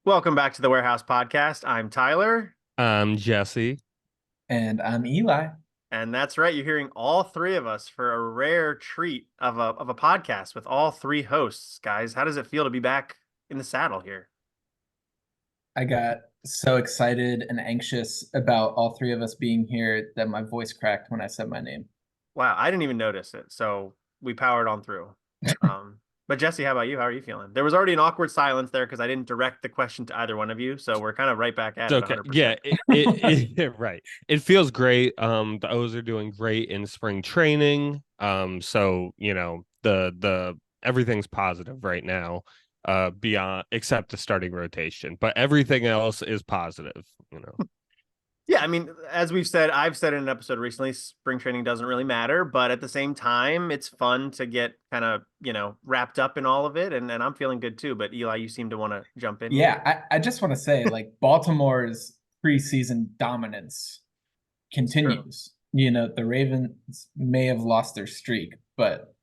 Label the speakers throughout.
Speaker 1: Welcome back to the Warehouse Podcast. I'm Tyler,
Speaker 2: Jesse.
Speaker 3: And I'm Eli.
Speaker 1: and that's right. You're hearing all three of us for a rare treat of a podcast with all three hosts. Guys, how does it feel to be back in the saddle here?
Speaker 3: I got so excited and anxious about all three of us being here that my voice cracked when I said my name.
Speaker 1: Wow, I didn't even notice it, so we powered on through. Um, but Jesse, how about you? How are you feeling? There was already an awkward silence there because I didn't direct the question to either one of you, so we're kind of right back at
Speaker 2: It's
Speaker 1: it
Speaker 2: okay. Yeah,
Speaker 1: 100%.
Speaker 2: right. It feels great. The O's are doing great in spring training. So the everything's positive right now, beyond except the starting rotation, but everything else is positive.
Speaker 1: Yeah, I mean, as I've said in an episode recently, spring training doesn't really matter, but at the same time, it's fun to get kind of, wrapped up in all of it. And I'm feeling good too. But Eli, you seem to want to jump in here.
Speaker 3: I just want to say, like, Baltimore's preseason dominance
Speaker 1: It's true.
Speaker 3: continues. The Ravens may have lost their streak, but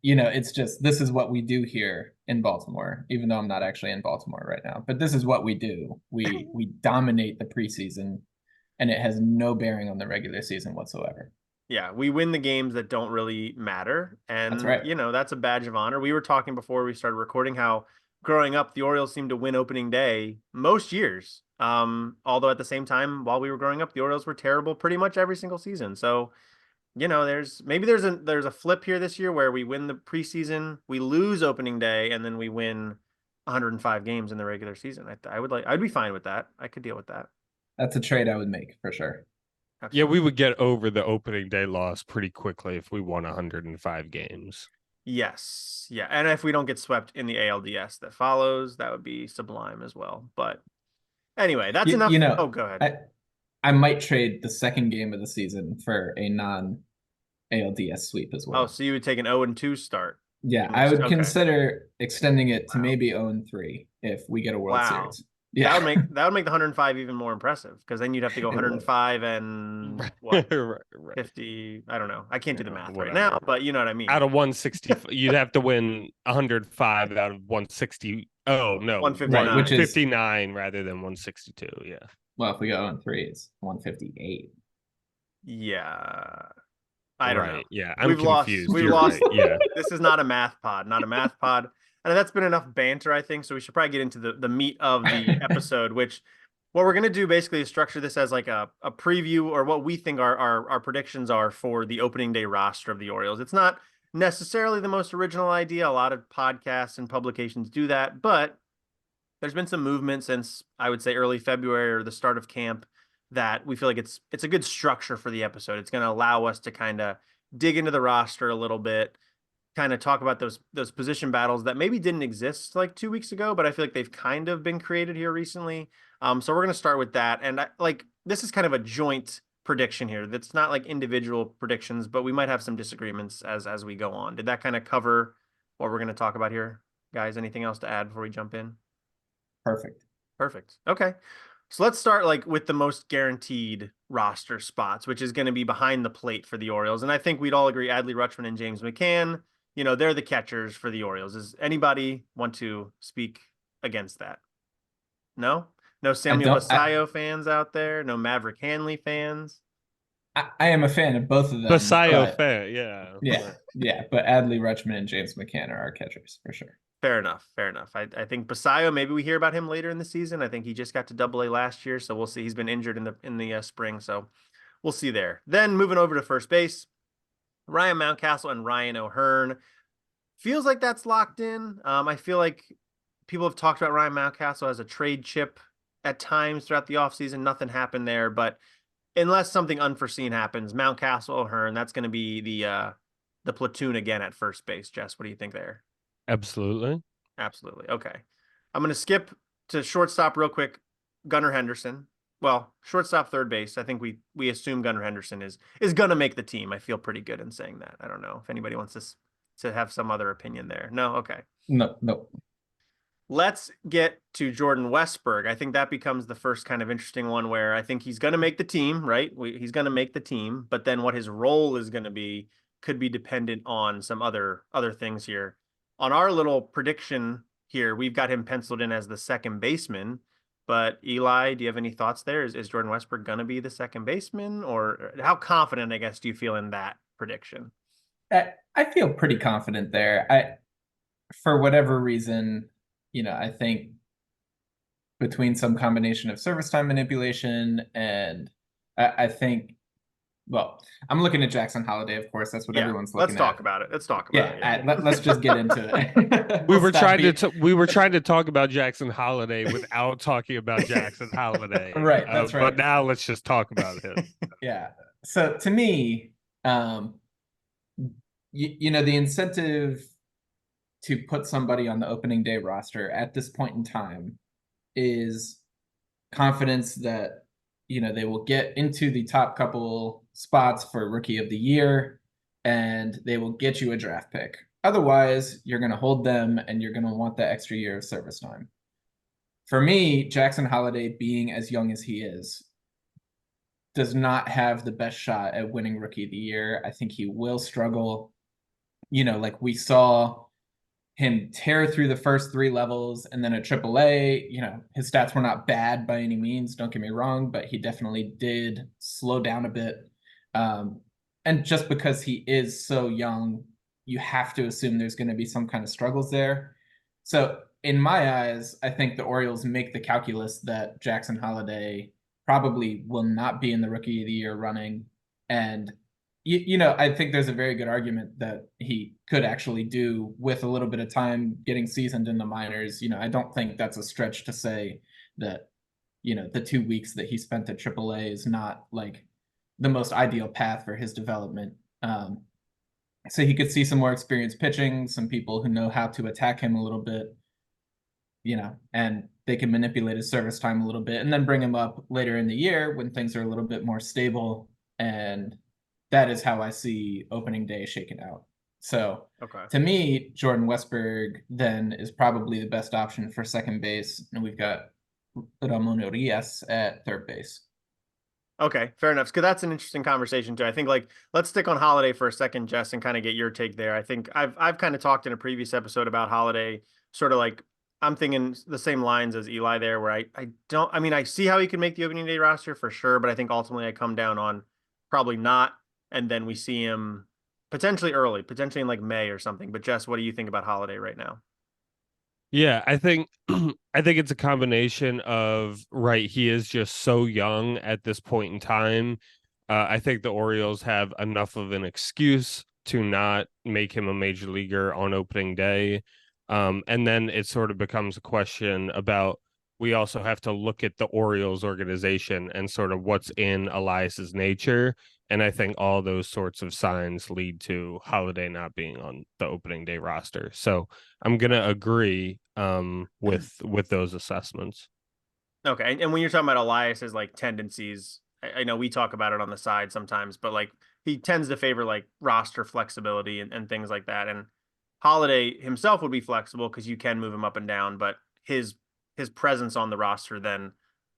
Speaker 3: it's just this is what we do here in Baltimore, even though I'm not actually in Baltimore right now. But this is what we do. We dominate the preseason, and it has no bearing on the regular season whatsoever.
Speaker 1: Yeah, we win the games that don't really matter.
Speaker 3: That's
Speaker 1: And,
Speaker 3: right.
Speaker 1: that's a badge of honor. We were talking before we started recording how growing up, the Orioles seemed to win opening day most years. Although at the same time, while we were growing up, the Orioles were terrible pretty much every single season. So, there's a flip here this year where we win the preseason, we lose opening day, and then we win 105 games in the regular season. I'd be fine with that. I could deal with that.
Speaker 3: That's a trade I would make for sure.
Speaker 2: Yeah, we
Speaker 1: Absolutely.
Speaker 2: would get over the opening day loss pretty quickly if we won 105 games.
Speaker 1: Yes. Yeah. And if we don't get swept in the ALDS that follows, that would be sublime as well. But anyway, that's
Speaker 3: You, you
Speaker 1: enough.
Speaker 3: know,
Speaker 1: Oh, go ahead.
Speaker 3: I might trade the second game of the season for a non ALDS sweep as
Speaker 1: Oh,
Speaker 3: well.
Speaker 1: so you would take an 0-2 start.
Speaker 3: Yeah, I would
Speaker 1: Okay.
Speaker 3: consider extending it to
Speaker 1: Wow.
Speaker 3: maybe 0-3 if we get a World
Speaker 1: Wow.
Speaker 3: Series.
Speaker 1: That would
Speaker 3: Yeah.
Speaker 1: make that would make the 105 even more impressive because then you'd have to go
Speaker 3: It would.
Speaker 1: 105 and what,
Speaker 2: Right, right.
Speaker 1: 50. I don't know. I can't do the math right now,
Speaker 2: Whatever.
Speaker 1: but you know what I mean.
Speaker 2: Out of 160, you'd have to win 105 out of 160. Oh, no,
Speaker 3: Right, which is
Speaker 2: 159 rather than 162. Yeah.
Speaker 3: well, if we go 0-3, it's 158.
Speaker 1: Yeah. I don't know.
Speaker 2: Right. Yeah. I'm
Speaker 1: We've lost.
Speaker 2: confused.
Speaker 1: We've
Speaker 2: You're
Speaker 1: lost.
Speaker 2: right. Yeah.
Speaker 1: This is not a math pod. Not a math pod. And that's been enough banter, I think. So we should probably get into the meat of the episode, which what we're gonna do basically is structure this as like a preview or what we think our predictions are for the opening day roster of the Orioles. It's not necessarily the most original idea. A lot of podcasts and publications do that, but there's been some movement since I would say early February or the start of camp that we feel like it's a good structure for the episode. It's going to allow us to kind of dig into the roster a little bit, kind of talk about those position battles that maybe didn't exist like 2 weeks ago, but I feel like they've kind of been created here recently. So we're going to start with that, and this is kind of a joint prediction here. That's not like individual predictions, but we might have some disagreements as we go on. Did that kind of cover what we're going to talk about here, guys? Anything else to add before we jump in?
Speaker 3: Perfect.
Speaker 1: Perfect. Okay. So let's start like with the most guaranteed roster spots, which is going to be behind the plate for the Orioles. And I think we'd all agree Adley Rutschman and James McCann, they're the catchers for the Orioles. Does anybody want to speak against that? No? No
Speaker 3: I
Speaker 1: Samuel
Speaker 3: don't.
Speaker 1: Basayo fans out there? No Maverick Hanley fans?
Speaker 3: I am a fan of both of them,
Speaker 2: Basayo
Speaker 3: but
Speaker 2: fan. Yeah.
Speaker 3: yeah, yeah. But Adley Rutschman and James McCann are our catchers for sure.
Speaker 1: Fair enough. Fair enough. I think Basayo, maybe we hear about him later in the season. I think he just got to Double A last year, so we'll see. He's been injured in the spring, so we'll see there. Then moving over to first base, Ryan Mountcastle and Ryan O'Hearn. Feels like that's locked in. I feel like people have talked about Ryan Mountcastle as a trade chip at times throughout the offseason. Nothing happened there, but unless something unforeseen happens, Mountcastle O'Hearn, that's going to be the platoon again at first base. Jess, what do you think there?
Speaker 2: Absolutely.
Speaker 1: Absolutely. Okay. I'm going to skip to shortstop real quick. Gunnar Henderson. Well, shortstop, third base. I think we assume Gunnar Henderson is going to make the team. I feel pretty good in saying that. I don't know if anybody wants to have some other opinion there. No. Okay.
Speaker 3: No, no.
Speaker 1: Let's get to Jordan Westberg. I think that becomes the first kind of interesting one where I think he's going to make the team, right? He's going to make the team, but then what his role is going to be could be dependent on some other things here. On our little prediction here. We've got him penciled in as the second baseman. But Eli, do you have any thoughts there? Is Jordan Westburg going to be the second baseman, or how confident, I guess, do you feel in that prediction?
Speaker 3: I feel pretty confident there. For whatever reason, I think between some combination of service time manipulation and I think, well, I'm looking at Jackson Holliday, of course. That's what everyone's looking
Speaker 1: Let's
Speaker 3: at.
Speaker 1: talk about it. Let's talk about it.
Speaker 3: Yeah, let's just get into it.
Speaker 2: We were trying to talk about Jackson Holliday without talking about Jackson Holliday.
Speaker 3: Right, that's right.
Speaker 2: But now let's just talk about him.
Speaker 3: Yeah. So to me, the incentive to put somebody on the opening day roster at this point in time is confidence that they will get into the top couple spots for rookie of the year and they will get you a draft pick. Otherwise, you're going to hold them and you're going to want that extra year of service time. For me, Jackson Holliday, being as young as he is, does not have the best shot at winning rookie of the year. I think he will struggle. Like we saw him tear through the first 3 levels and then at AAA, his stats were not bad by any means, don't get me wrong, but he definitely did slow down a bit. And just because he is so young, you have to assume there's going to be some kind of struggles there. So in my eyes, I think the Orioles make the calculus that Jackson Holliday probably will not be in the rookie of the year running. And I think there's a very good argument that he could actually do with a little bit of time getting seasoned in the minors. I don't think that's a stretch to say that, the 2 weeks that he spent at AAA is not like the most ideal path for his development. So he could see some more experienced pitching, some people who know how to attack him a little bit, and they can manipulate his service time a little bit and then bring him up later in the year when things are a little bit more stable. And that is how I see opening day shaking out. So to me, Jordan Westburg then is probably the best option for second base. And we've got Ramon Urias at third base.
Speaker 1: Okay, fair enough. Because that's an interesting conversation too. I think let's stick on Holliday for a second, Jess, and kind of get your take there. I think I've kind of talked in a previous episode about Holliday, sort of like I'm thinking the same lines as Eli there, where I see how he can make the opening day roster for sure, but I think ultimately I come down on probably not. And then we see him potentially in like May or something. But Jess, what do you think about Holliday right now?
Speaker 2: Yeah, I think it's a combination of, right, he is just so young at this point in time. I think the Orioles have enough of an excuse to not make him a major leaguer on opening day. And then it sort of becomes a question about, we also have to look at the Orioles organization and sort of what's in Elias's nature. And I think all those sorts of signs lead to Holliday not being on the opening day roster. So I'm going to agree with those assessments.
Speaker 1: Okay. And when you're talking about Elias's like tendencies, I know we talk about it on the side sometimes, but like he tends to favor like roster flexibility and things like that. And Holliday himself would be flexible because you can move him up and down, but his presence on the roster then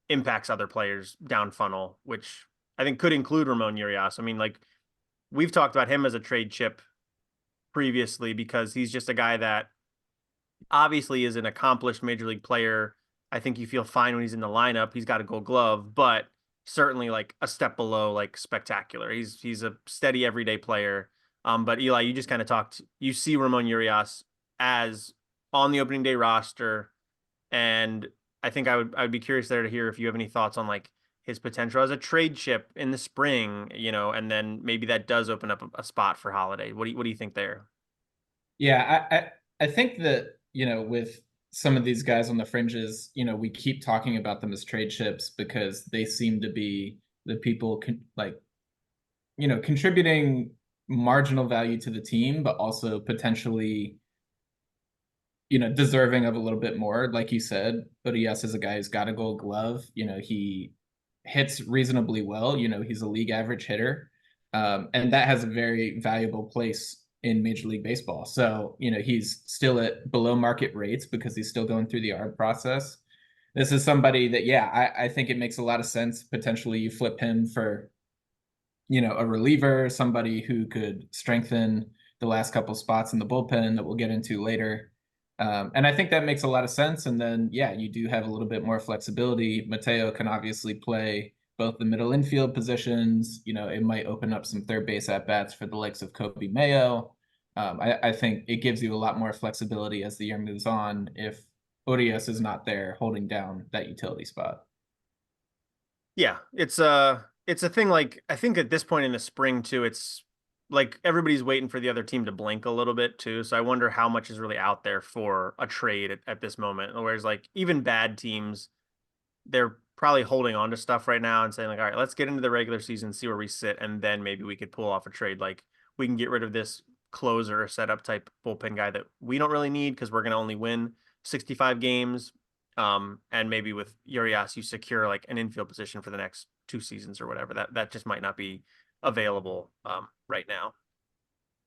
Speaker 1: impacts other players down funnel, which I think could include Ramon Urias. I mean, like we've talked about him as a trade chip previously because he's just a guy that obviously is an accomplished major league player. I think you feel fine when he's in the lineup. He's got a gold glove, but certainly like a step below like spectacular. He's a steady everyday player. But Eli, you just kind of talked, you see Ramon Urias as on the opening day roster. And I think I would be curious there to hear if you have any thoughts on like his potential as a trade chip in the spring, and then maybe that does open up a spot for Holliday. What do you think there?
Speaker 3: Yeah, I think that, with some of these guys on the fringes, we keep talking about them as trade chips because they seem to be the people contributing marginal value to the team, but also potentially, deserving of a little bit more. Like you said, Urias is a guy who's got a gold glove. He hits reasonably well. He's a league average hitter. And that has a very valuable place in Major League Baseball. So, he's still at below market rates because he's still going through the ARB process. This is somebody that, I think it makes a lot of sense. Potentially you flip him for, a reliever, somebody who could strengthen the last couple spots in the bullpen that we'll get into later. And I think that makes a lot of sense. And then, yeah, you do have a little bit more flexibility. Mateo can obviously play both the middle infield positions. You know, it might open up some third base at bats for the likes of Kobe Mayo. I think it gives you a lot more flexibility as the year moves on if Urias is not there holding down that utility spot.
Speaker 1: Yeah, it's a thing. Like, I think at this point in the spring too, it's like everybody's waiting for the other team to blink a little bit too. So I wonder how much is really out there for a trade at this moment. Whereas like even bad teams, they're probably holding on to stuff right now and saying like, all right, let's get into the regular season, see where we sit, and then maybe we could pull off a trade. Like we can get rid of this closer or setup type bullpen guy that we don't really need because we're going to only win 65 games. And maybe with Urias, you secure like an infield position for the next 2 seasons or whatever. That just might not be available right now.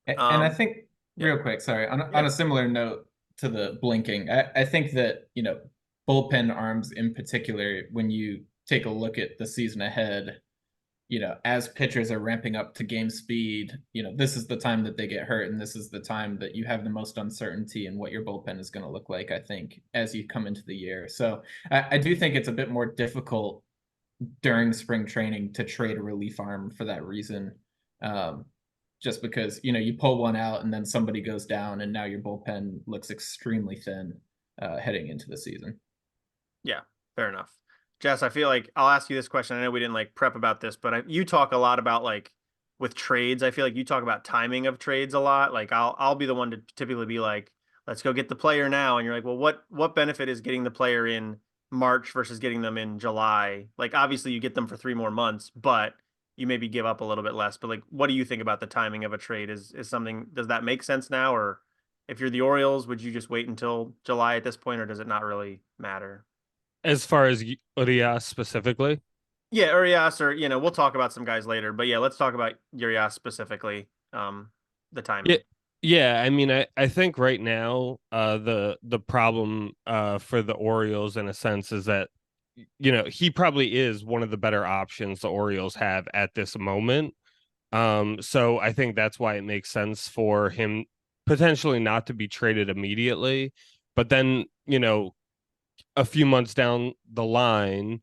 Speaker 3: And I
Speaker 1: Um,
Speaker 3: think
Speaker 1: yeah,
Speaker 3: real quick, sorry, on
Speaker 1: yeah,
Speaker 3: a similar note to the blinking, I think that, you know, bullpen arms in particular, when you take a look at the season ahead, you know, as pitchers are ramping up to game speed, you know, this is the time that they get hurt, and this is the time that you have the most uncertainty in what your bullpen is going to look like, I think, as you come into the year. So I do think it's a bit more difficult during spring training to trade a relief arm for that reason. Um, just because, you know, you pull one out and then somebody goes down, and now your bullpen looks extremely thin heading into the season.
Speaker 1: yeah, fair enough. Jess, I feel like I'll ask you this question. I know we didn't like prep about this, but you talk a lot about like with trades. I feel like you talk about timing of trades a lot. Like I'll be the one to typically be like, let's go get the player now, and you're like, well, what benefit is getting the player in March versus getting them in July? Like obviously you get them for 3 more months, but you maybe give up a little bit less. But like, what do you think about the timing of a trade? Is something, does that make sense now, or if you're the Orioles, would you just wait until July at this point, or does it not really matter?
Speaker 2: As far as Urias specifically.
Speaker 1: Yeah, Urias, or we'll talk about some guys later, but yeah, let's talk about Urias specifically. The
Speaker 2: Yeah,
Speaker 1: timing.
Speaker 2: yeah. I mean, I think right now, the problem for the Orioles in a sense is that he probably is one of the better options the Orioles have at this moment. So I think that's why it makes sense for him potentially not to be traded immediately, but then a few months down the line,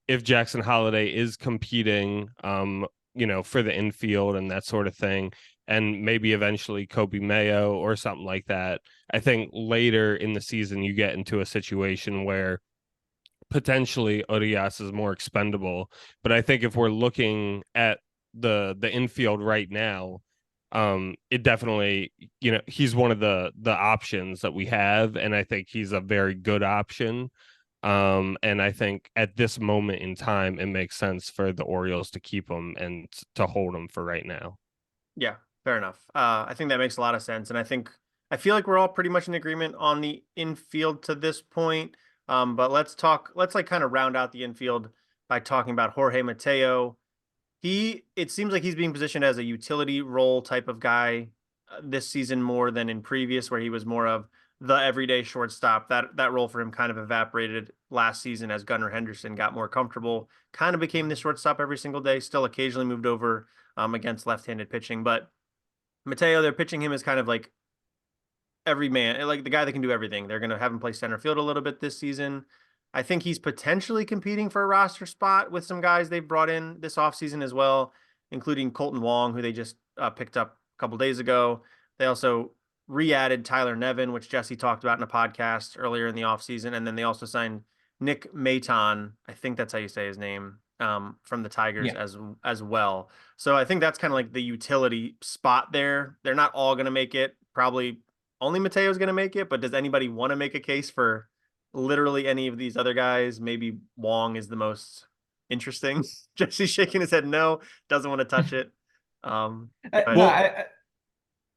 Speaker 2: if Jackson Holliday is competing, for the infield and that sort of thing, and maybe eventually Kobe Mayo or something like that, I think later in the season you get into a situation where potentially Urias is more expendable. But I think if we're looking at the infield right now, it definitely, he's one of the options that we have, and I think he's a very good option. And I think at this moment in time, it makes sense for the Orioles to keep him and to hold him for right now.
Speaker 1: Yeah, fair enough. I think that makes a lot of sense, and I feel like we're all pretty much in agreement on the infield to this point. But let's like kind of round out the infield by talking about Jorge Mateo. It seems like he's being positioned as a utility role type of guy this season more than in previous, where he was more of the everyday shortstop. That role for him kind of evaporated last season as Gunnar Henderson got more comfortable, kind of became the shortstop every single day, still occasionally moved over against left-handed pitching. But Mateo, they're pitching him as kind of like every man, like the guy that can do everything. They're going to have him play center field a little bit this season. I think he's potentially competing for a roster spot with some guys they've brought in this offseason as well, including Colton Wong, who they just picked up a couple days ago. They also re-added Tyler Nevin, which Jesse talked about in a podcast earlier in the offseason. And then they also signed Nick Maton, I think that's how you say his name, from the Tigers
Speaker 3: Yeah.
Speaker 1: as well. So I think that's kind of like the utility spot there. They're not all going to make it. Probably only Mateo's going to make it, but does anybody want to make a case for literally any of these other guys? Maybe Wong is the most interesting. Jesse's shaking his head no, doesn't want to touch it. But
Speaker 3: No,
Speaker 2: Well,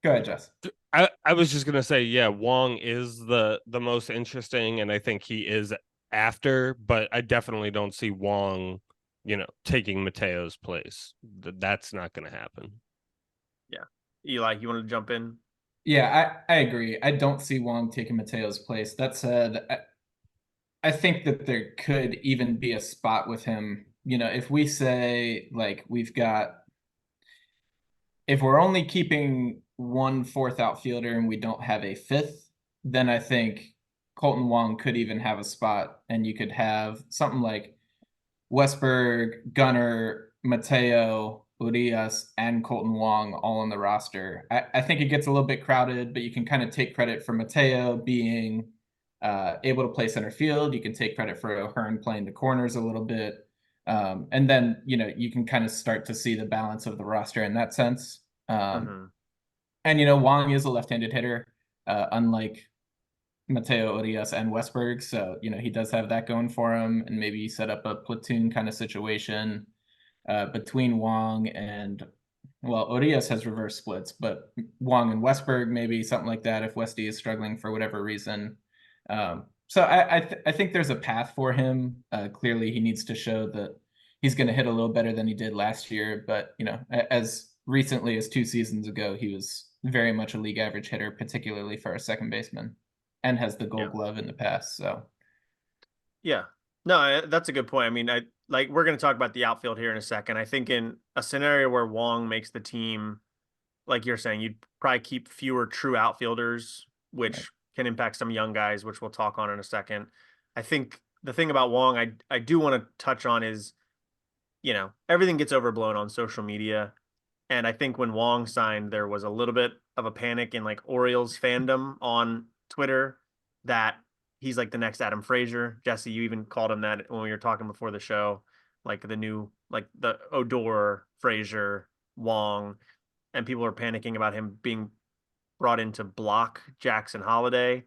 Speaker 3: go ahead, Jess.
Speaker 2: I was just gonna say, yeah, Wong is the most interesting, and I think he is after, but I definitely don't see Wong, taking Mateo's place. That's not gonna happen.
Speaker 1: yeah, Eli, you want to jump in?
Speaker 3: Yeah, I agree. I don't see Wong taking Mateo's place. That said, I think that there could even be a spot with him. You know, if we say like if we're only keeping one fourth outfielder and we don't have a fifth, then I think Colton Wong could even have a spot, and you could have something like Westberg, Gunnar, Mateo, Urias, and Colton Wong all on the roster. I think it gets a little bit crowded, but you can kind of take credit for Mateo being able to play center field. You can take credit for O'Hearn playing the corners a little bit. And then, you can kind of start to see the balance of the roster in that sense. And, Wong is a left-handed hitter, unlike Mateo Urias and Westberg. So, he does have that going for him, and maybe set up a platoon kind of situation between Wong and, well, Urias has reverse splits, but Wong and Westberg, maybe something like that if Westy is struggling for whatever reason. So I think there's a path for him. Clearly, he needs to show that he's going to hit a little better than he did last year. But, as recently as 2 seasons ago, he was very much a league average hitter, particularly for a second baseman, and has the Gold Glove in the past. So,
Speaker 1: yeah, no, that's a good point. I mean, we're going to talk about the outfield here in a second. I think in a scenario where Wong makes the team, like you're saying, you'd probably keep fewer true outfielders, which can impact some young guys, which we'll talk on in a second. I think the thing about Wong, I do want to touch on is, everything gets overblown on social media. And I think when Wong signed, there was a little bit of a panic in like Orioles fandom on Twitter that he's like the next Adam Frazier. Jesse, you even called him that when we were talking before the show, like the new, like the Odor, Frazier, Wong, and people are panicking about him being brought in to block Jackson Holliday.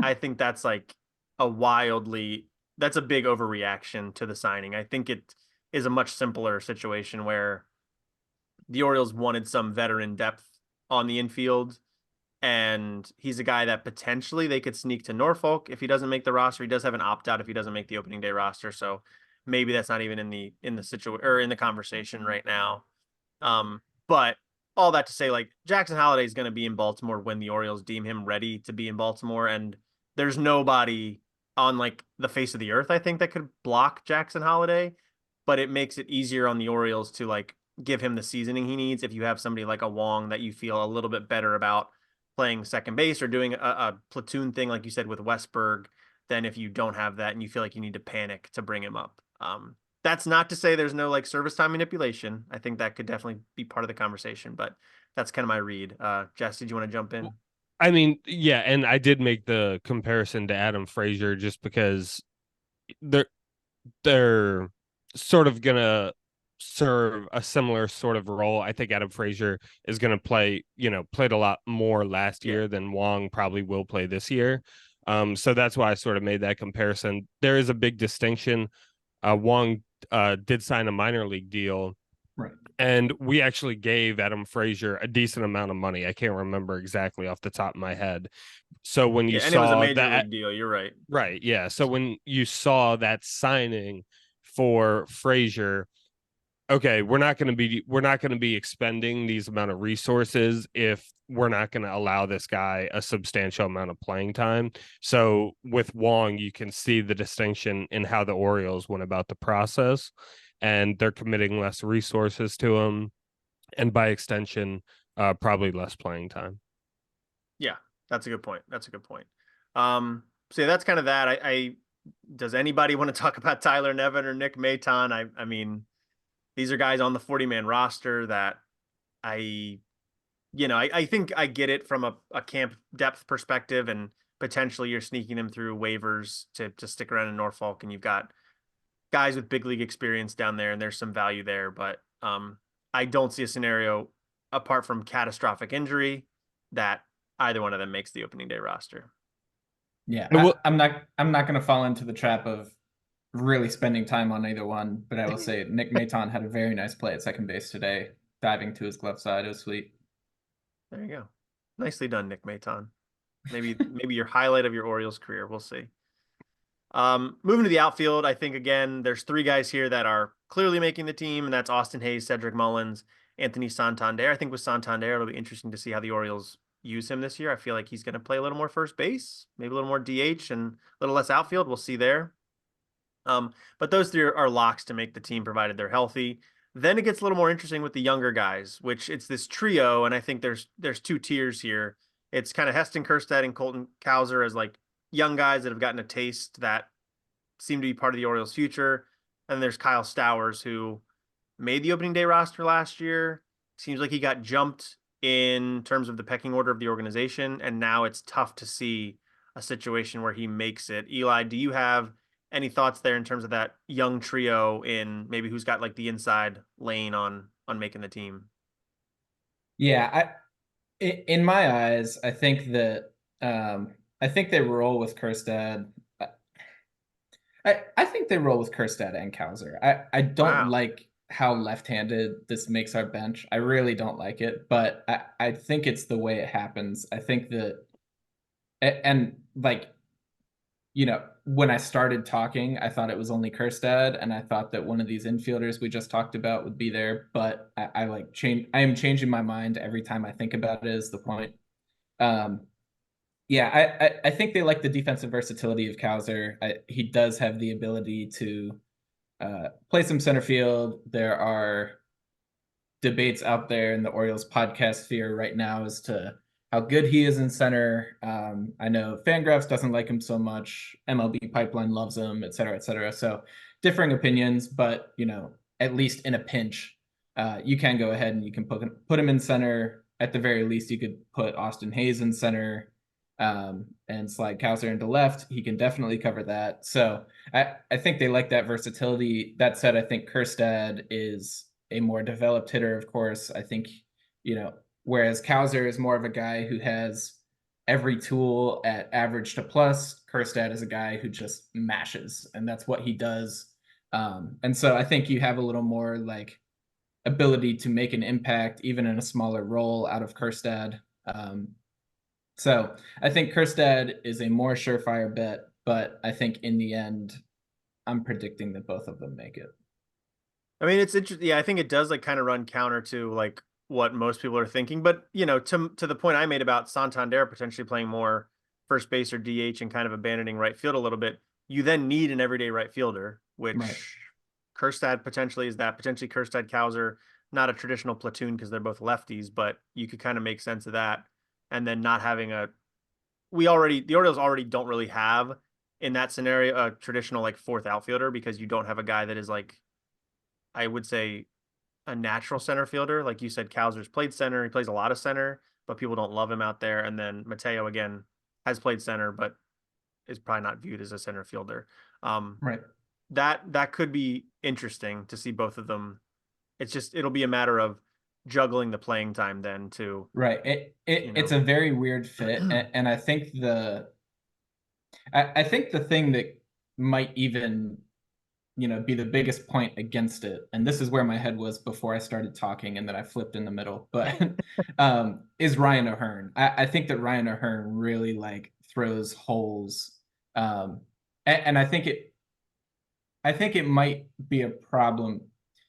Speaker 1: I think that's like that's a big overreaction to the signing. I think it is a much simpler situation where the Orioles wanted some veteran depth on the infield, and he's a guy that potentially they could sneak to Norfolk if he doesn't make the roster. He does have an opt out if he doesn't make the opening day roster, so maybe that's not even in the situation or in the conversation right now. But all that to say, like, Jackson Holliday is going to be in Baltimore when the Orioles deem him ready to be in Baltimore, and there's nobody on like the face of the earth, I think, that could block Jackson Holliday, but it makes it easier on the Orioles to like give him the seasoning he needs if you have somebody like a Wong that you feel a little bit better about playing second base or doing a platoon thing, like you said, with Westberg, than if you don't have that and you feel like you need to panic to bring him up. That's not to say there's no like service time manipulation. I think that could definitely be part of the conversation, but that's kind of my read. Jess, did you want to jump in?
Speaker 2: I mean, yeah, and I did make the comparison to Adam Frazier just because they're sort of gonna serve a similar sort of role. I think Adam Frazier is gonna played a lot more last year than Wong probably will play this year. So that's why I sort of made that comparison. There is a big distinction. Wong did sign a minor league deal.
Speaker 3: Right.
Speaker 2: And we actually gave Adam Frazier a decent amount of money. I can't remember exactly off the top of my head. So when you
Speaker 1: and it was a
Speaker 2: saw
Speaker 1: major
Speaker 2: that
Speaker 1: league deal, you're right.
Speaker 2: Right, yeah. So when you saw that signing for Frazier, okay, we're not going to be expending these amount of resources if we're not going to allow this guy a substantial amount of playing time. So with Wong, you can see the distinction in how the Orioles went about the process, and they're committing less resources to him, and by extension, probably less playing time.
Speaker 1: Yeah, that's a good point. So yeah, that's kind of that. Does anybody want to talk about Tyler Nevin or Nick Maton? I mean, these are guys on the 40-man roster that I think I get it from a camp depth perspective, and potentially you're sneaking them through waivers to stick around in Norfolk, and you've got guys with big league experience down there, and there's some value there. But I don't see a scenario apart from catastrophic injury that either one of them makes the opening day roster.
Speaker 3: Yeah, I'm not going to fall into the trap of really spending time on either one, but I will say Nick Maton had a very nice play at second base today, diving to his glove side. It was sweet.
Speaker 1: There you go. Nicely done, Nick Maton. Maybe your highlight of your Orioles career. We'll see. Moving to the outfield, I think, again, there's three guys here that are clearly making the team, and that's Austin Hayes, Cedric Mullins, Anthony Santander. I think with Santander, it'll be interesting to see how the Orioles use him this year. I feel like he's going to play a little more first base, maybe a little more DH, and a little less outfield. We'll see there. But those three are locks to make the team, provided they're healthy. Then it gets a little more interesting with the younger guys, which it's this trio, and I think there's two tiers here. it's kind of Heston Kjerstad and Colton Cowser as like young guys that have gotten a taste that seem to be part of the Orioles' future. And there's Kyle Stowers, who made the opening day roster last year. Seems like he got jumped in terms of the pecking order of the organization, and now it's tough to see a situation where he makes it. Eli, do you have any thoughts there in terms of that young trio in maybe who's got like the inside lane on making the team?
Speaker 3: Yeah, in my eyes, I think that I think they roll with Kjerstad. I think they roll with Kjerstad and Cowser. I don't
Speaker 1: Wow.
Speaker 3: like how left-handed this makes our bench. I really don't like it, but I think it's the way it happens. I think that, and like, when I started talking, I thought it was only Kjerstad, and I thought that one of these infielders we just talked about would be there, but I like change. I am changing my mind every time I think about it. Is the point? Um, yeah, I think they like the defensive versatility of Cowser. He does have the ability to play some center field. There are debates out there in the Orioles podcast sphere right now as to how good he is in center. I know Fangraphs doesn't like him so much. MLB Pipeline loves him, et cetera, et cetera. So differing opinions, but at least in a pinch, you can go ahead and you can put him in center. At the very least, you could put Austin Hayes in center and slide Cowser into left. He can definitely cover that. So I think they like that versatility. That said, I think Kjerstad is a more developed hitter, of course. I think, whereas Cowser is more of a guy who has every tool at average to plus, Kjerstad is a guy who just mashes, and that's what he does. And so I think you have a little more like ability to make an impact, even in a smaller role, out of Kjerstad. So I think Kjerstad is a more surefire bet, but I think in the end, I'm predicting that both of them make it.
Speaker 1: I mean, it's interesting. Yeah, I think it does like kind of run counter to like what most people are thinking. But to the point I made about Santander potentially playing more first base or DH and kind of abandoning right field a little bit, you then need an everyday right fielder,
Speaker 3: Right.
Speaker 1: which Kjerstad potentially is that. Potentially Kjerstad Cowser, not a traditional platoon because they're both lefties, but you could kind of make sense of that. And then not having the Orioles already don't really have in that scenario a traditional like fourth outfielder because you don't have a guy that is like, I would say, a natural center fielder. Like you said, Cowser's played center. He plays a lot of center, but people don't love him out there. And then Mateo again has played center, but is probably not viewed as a center fielder. Um,
Speaker 3: Right.
Speaker 1: that could be interesting to see both of them. It'll be a matter of juggling the playing time then to
Speaker 3: Right. It's a very weird fit, and I think I think the thing that might even be the biggest point against it, and this is where my head was before I started talking, and then I flipped in the middle, but is Ryan O'Hearn. I think that Ryan O'Hearn really like throws holes, and I think it might be a problem.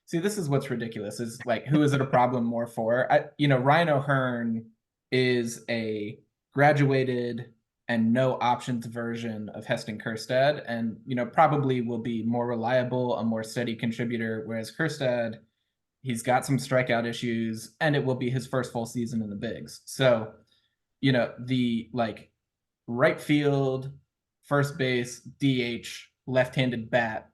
Speaker 3: See, this is what's ridiculous is like, who is it a problem more for? Ryan O'Hearn is a graduated and no options version of Heston Kjerstad, and probably will be more reliable, a more steady contributor. Whereas Kjerstad, he's got some strikeout issues, and it will be his first full season in the bigs. So, the like right field, first base, DH, left-handed bat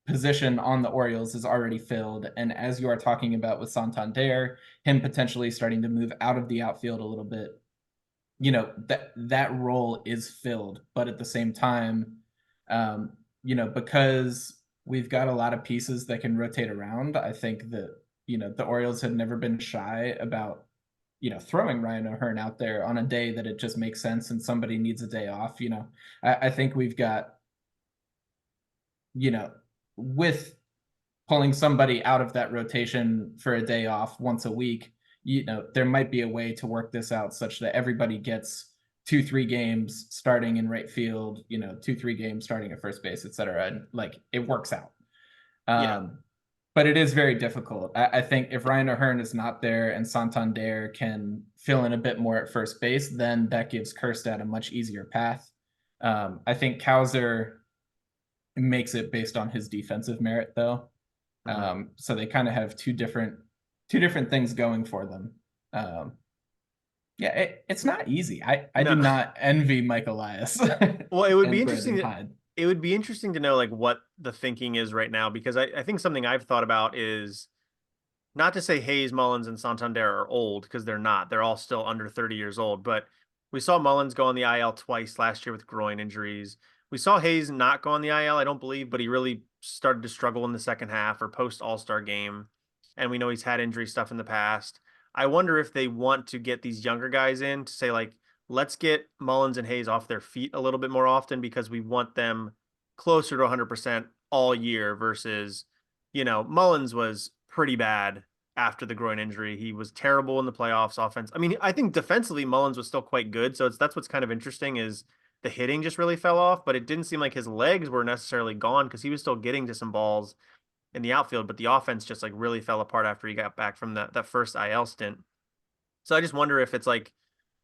Speaker 3: position on the Orioles is already filled. And as you are talking about with Santander, him potentially starting to move out of the outfield a little bit, that role is filled. But at the same time, because we've got a lot of pieces that can rotate around, I think that the Orioles had never been shy about throwing Ryan O'Hearn out there on a day that it just makes sense and somebody needs a day off. I think we've got, with pulling somebody out of that rotation for a day off once a week, there might be a way to work this out such that everybody gets 2-3 games starting in right field, 2-3 games starting at first base, etc. And like it works out.
Speaker 1: Yeah.
Speaker 3: But it is very difficult. I think if Ryan O'Hearn is not there and Santander can fill in a bit more at first base, then that gives Kjerstad a much easier path. I think Cowser makes it based on his defensive merit, though. So they kind of have two different things going for them. Yeah, it's not easy. I do
Speaker 1: No.
Speaker 3: not envy Mike Elias
Speaker 1: Well, it would be
Speaker 3: and
Speaker 1: interesting.
Speaker 3: Brandon Hyde.
Speaker 1: It would be interesting to know like what the thinking is right now, because I think something I've thought about is not to say Hayes, Mullins, and Santander are old, because they're not. They're all still under 30 years old. But we saw Mullins go on the IL twice last year with groin injuries. We saw Hayes not go on the IL, I don't believe, but he really started to struggle in the second half or post All-Star game. And we know he's had injury stuff in the past. I wonder if they want to get these younger guys in to say, like, let's get Mullins and Hayes off their feet a little bit more often, because we want them closer to 100% all year versus, Mullins was pretty bad after the groin injury. He was terrible in the playoffs offense. I mean, I think defensively Mullins was still quite good. So that's what's kind of interesting is the hitting just really fell off, but it didn't seem like his legs were necessarily gone, because he was still getting to some balls in the outfield, but the offense just like really fell apart after he got back from that first IL stint. So I just wonder if it's like,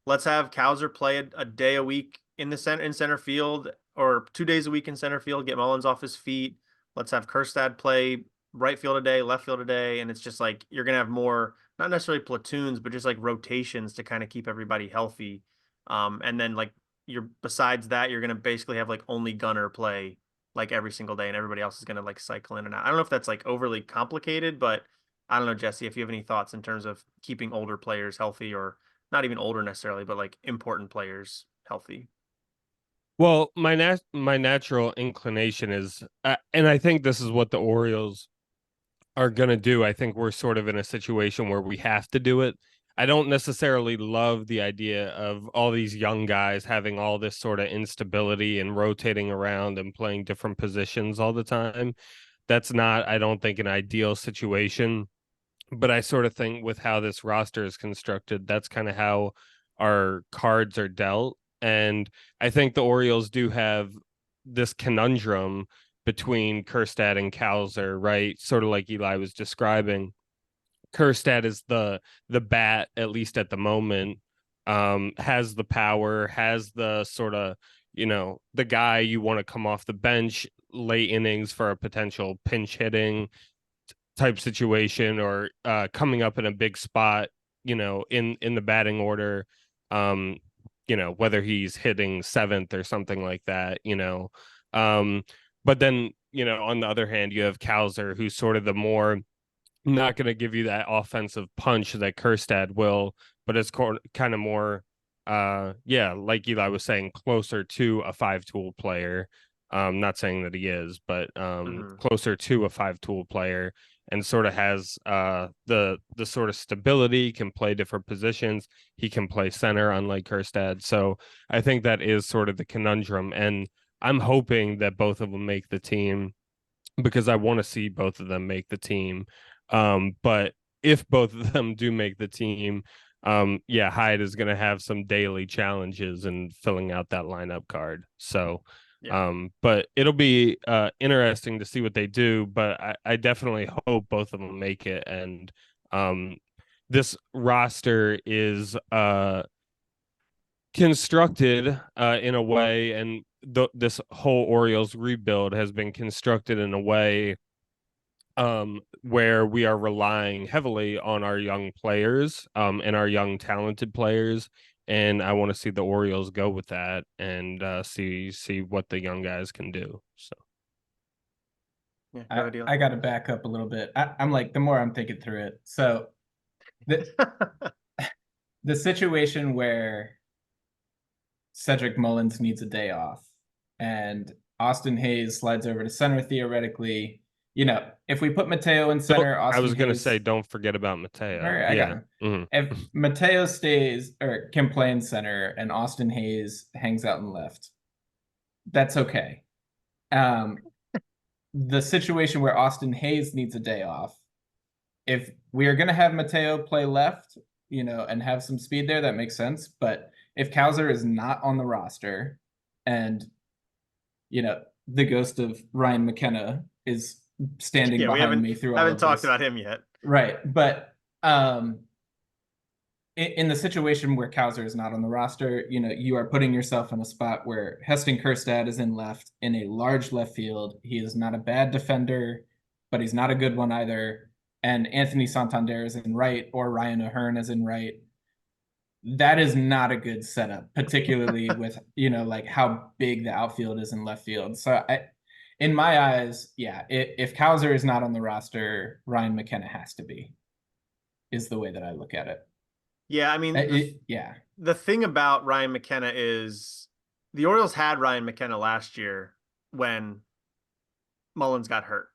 Speaker 1: let's have Cowser play a day a week in center field, or 2 days a week in center field, get Mullins off his feet. Let's have Kerstad play right field a day, left field a day. And it's just like, you're going to have more, not necessarily platoons, but just like rotations to kind of keep everybody healthy. And then like besides that, you're going to basically have like only Gunner play like every single day, and everybody else is going to like cycle in and out. I don't know if that's like overly complicated, but I don't know, Jesse, if you have any thoughts in terms of keeping older players healthy, or not even older necessarily, but like important players healthy.
Speaker 2: Well, my natural inclination is, and I think this is what the Orioles are going to do. I think we're sort of in a situation where we have to do it. I don't necessarily love the idea of all these young guys having all this sort of instability and rotating around and playing different positions all the time. That's not, I don't think, an ideal situation. But I sort of think with how this roster is constructed, that's kind of how our cards are dealt. And I think the Orioles do have this conundrum between Kerstad and Cowser, right? Sort of like Eli was describing. Kerstad is the bat, at least at the moment, has the power, has the sort of, the guy you want to come off the bench late innings for a potential pinch hitting type situation, or coming up in a big spot, in the batting order, um, whether he's hitting seventh or something like that, Um, but then, on the other hand, you have Cowser, who's sort of the more not going to give you that offensive punch that Kerstad will, but it's kind of more, yeah, like Eli was saying, closer to a five-tool player. Not saying that he is, but closer to a five-tool player, and sort of has the sort of stability, can play different positions. He can play center, unlike Kerstad. So I think that is sort of the conundrum, and I'm hoping that both of them make the team, because I want to see both of them make the team. But if both of them do make the team, yeah, Hyde is going to have some daily challenges in filling out that lineup card. So,
Speaker 1: Yeah.
Speaker 2: but it'll be interesting to see what they do. But I definitely hope both of them make it. And this roster is constructed in a way, and this whole Orioles rebuild has been constructed in a way where we are relying heavily on our young players, and our young talented players. And I want to see the Orioles go with that, and see what the young guys can do. So
Speaker 1: yeah,
Speaker 3: I got to back up a little bit. I'm like, the more I'm thinking through it. So the situation where Cedric Mullins needs a day off and Austin Hayes slides over to center theoretically. If we put Mateo in center,
Speaker 2: I was going to
Speaker 3: Hayes,
Speaker 2: say, don't forget about Mateo.
Speaker 3: All right, I got him. If Mateo stays or can play in center and Austin Hayes hangs out in left, that's okay. The situation where Austin Hayes needs a day off, if we are going to have Mateo play left, and have some speed there, that makes sense. But if Cowser is not on the roster, and the ghost of Ryan McKenna is standing behind me through all of this,
Speaker 1: haven't talked about him yet,
Speaker 3: right? But in the situation where Cowser is not on the roster, you are putting yourself in a spot where Heston Kjerstad is in left, in a large left field. He is not a bad defender, but he's not a good one either. And Anthony Santander is in right, or Ryan O'Hearn is in right. that is not a good setup, particularly with, like how big the outfield is in left field. So in my eyes, yeah, if Cowser is not on the roster, Ryan McKenna has to be, is the way that I look at it.
Speaker 1: Yeah, I mean,
Speaker 3: Yeah.
Speaker 1: the thing about Ryan McKenna is the Orioles had Ryan McKenna last year when Mullins got hurt,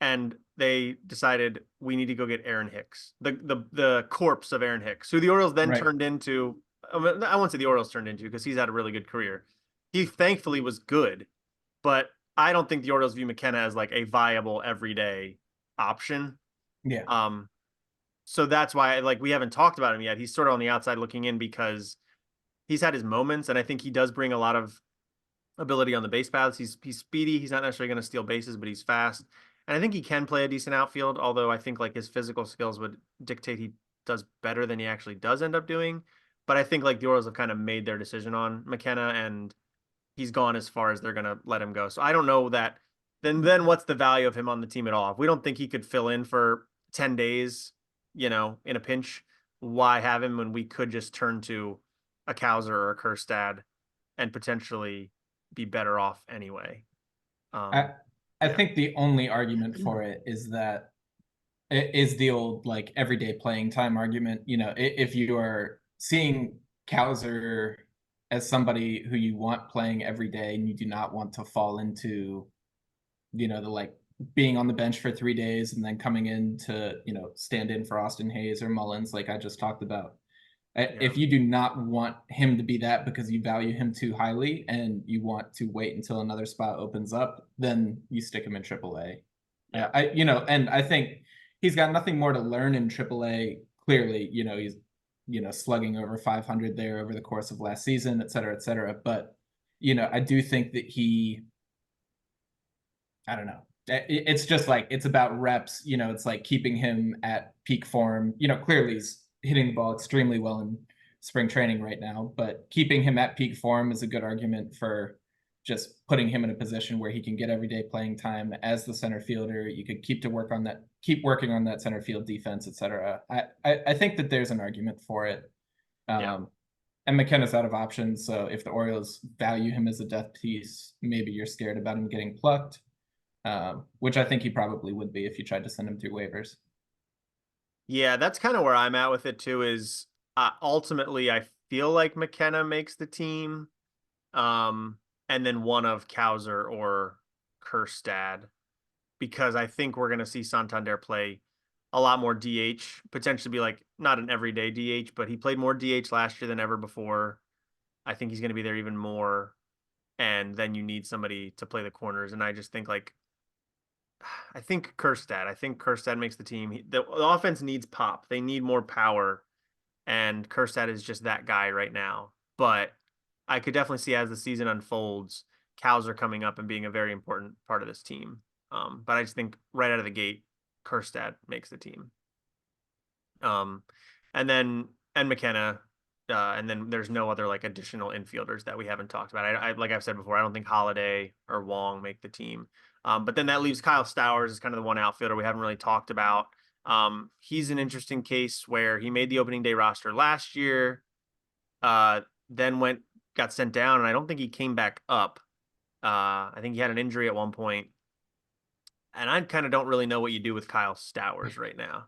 Speaker 1: and they decided we need to go get Aaron Hicks, the corpse of Aaron Hicks, who the Orioles then
Speaker 3: Right.
Speaker 1: turned into. I won't say the Orioles turned into because he's had a really good career. He thankfully was good, but I don't think the Orioles view McKenna as like a viable everyday option.
Speaker 3: Yeah.
Speaker 1: So that's why like we haven't talked about him yet. He's sort of on the outside looking in because he's had his moments, and I think he does bring a lot of ability on the base paths. He's speedy. He's not necessarily going to steal bases, but he's fast. And I think he can play a decent outfield, although I think like his physical skills would dictate he does better than he actually does end up doing. But I think like the Orioles have kind of made their decision on McKenna, and he's gone as far as they're going to let him go. So I don't know that. Then what's the value of him on the team at all? If we don't think he could fill in for 10 days, in a pinch, why have him when we could just turn to a Cowser or a Kerstad and potentially be better off anyway?
Speaker 3: I think the only argument for it is that it is the old like everyday playing time argument. If you are seeing Cowser as somebody who you want playing every day and you do not want to fall into, the like being on the bench for 3 days and then coming in to, stand in for Austin Hayes or Mullins, like I just talked about. If you do not want him to be that because you value him too highly and you want to wait until another spot opens up, then you stick him in AAA.
Speaker 1: Yeah.
Speaker 3: And I think he's got nothing more to learn in AAA. Clearly, he's, slugging over 500 there over the course of last season, et cetera, et cetera. But, I do think that I don't know. It's just like, it's about reps, it's like keeping him at peak form. Clearly he's hitting the ball extremely well in spring training right now, but keeping him at peak form is a good argument for just putting him in a position where he can get everyday playing time as the center fielder. You could keep working on that center field defense, etc. I think that there's an argument for it. And McKenna's out of options, so if the Orioles value him as a depth piece, maybe you're scared about him getting plucked, which I think he probably would be if you tried to send him through waivers.
Speaker 1: Yeah, that's kind of where I'm at with it too. Is ultimately I feel like McKenna makes the team, and then one of Cowser or Kerstad, because I think we're going to see Santander play a lot more DH, potentially be like not an everyday DH, but he played more DH last year than ever before. I think he's going to be there even more, and then you need somebody to play the corners, and I just think like I think Kerstad makes the team. The offense needs pop. They need more power, and Kerstad is just that guy right now. But I could definitely see as the season unfolds, Cowser coming up and being a very important part of this team. But I just think right out of the gate, Kerstad makes the team. And McKenna, and then there's no other like additional infielders that we haven't talked about. I like I've said before, I don't think Holliday or Wong make the team. But then that leaves Kyle Stowers as kind of the one outfielder we haven't really talked about. He's an interesting case where he made the opening day roster last year, then got sent down, and I don't think he came back up. I think he had an injury at one point, and I kind of don't really know what you do with Kyle Stowers right now.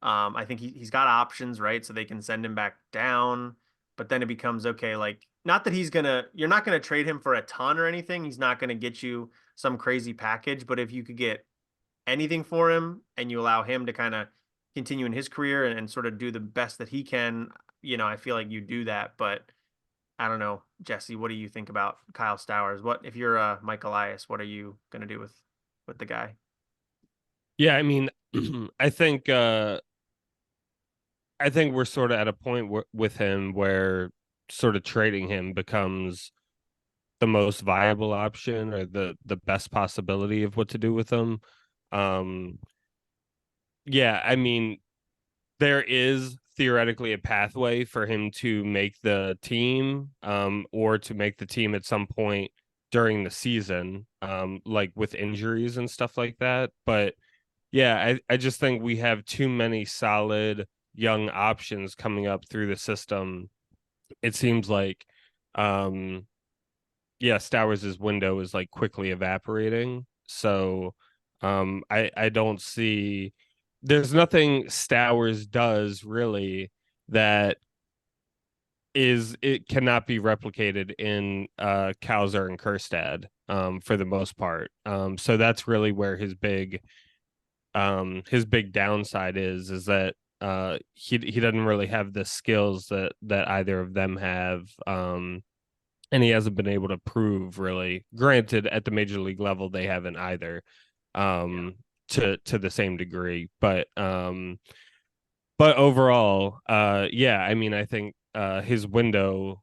Speaker 1: I think he's got options, right? So they can send him back down, but then it becomes okay. Like, not that you're not going to trade him for a ton or anything. He's not going to get you some crazy package, but if you could get anything for him and you allow him to kind of continue in his career and sort of do the best that he can, I feel like you do that. But I don't know, Jesse, what do you think about Kyle Stowers? What if you're Mike Elias, what are you going to do with the guy?
Speaker 2: Yeah, I mean, I think we're sort of at a point with him where sort of trading him becomes the most viable option or the best possibility of what to do with him. Yeah, I mean, there is theoretically a pathway for him to make the team, or to make the team at some point during the season, like with injuries and stuff like that. But yeah, I just think we have too many solid young options coming up through the system, it seems like, Stowers' window is like quickly evaporating. So I don't see, there's nothing Stowers does really that it cannot be replicated in Kauser and Kerstad for the most part. So that's really where his big downside is that he doesn't really have the skills that either of them have. And he hasn't been able to prove really. Granted, at the major league level, they haven't either, to the same degree. But overall, I mean, I think his window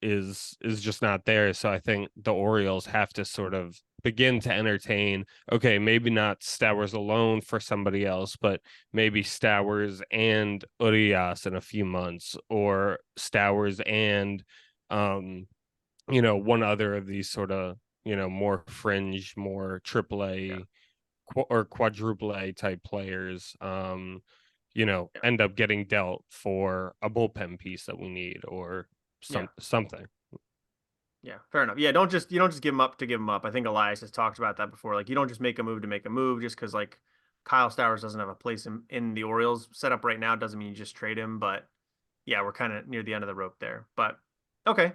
Speaker 2: is just not there. So I think the Orioles have to sort of begin to entertain, okay, maybe not Stowers alone for somebody else, but maybe Stowers and Urias in a few months, or Stowers and one other of these sort of, more fringe, more AAA or quadruple A type players, end up getting dealt for a bullpen piece that we need, or something.
Speaker 1: Yeah, fair enough. Yeah, you don't just give him up to give him up. I think Elias has talked about that before. Like, you don't just make a move to make a move just because like Kyle Stowers doesn't have a place in the Orioles setup right now. Doesn't mean you just trade him. But yeah, we're kind of near the end of the rope there. But okay.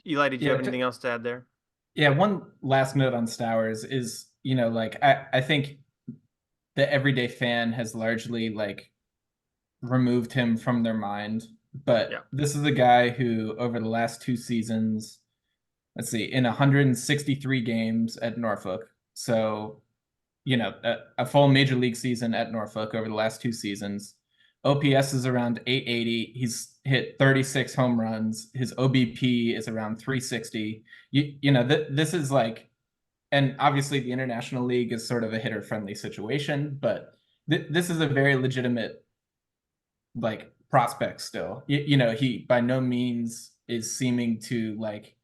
Speaker 1: Eli, did you have anything else to add there?
Speaker 3: Yeah, one last note on Stowers is, like I think the everyday fan has largely like removed him from their mind. But this is a guy who over the last 2 seasons, let's see, in 163 games at Norfolk. So, a full major league season at Norfolk over the last 2 seasons. OPS is around 880. He's hit 36 home runs. His OBP is around 360. This is like, and obviously the International League is sort of a hitter-friendly situation, but this is a very legitimate like prospect still. He by no means is seeming to like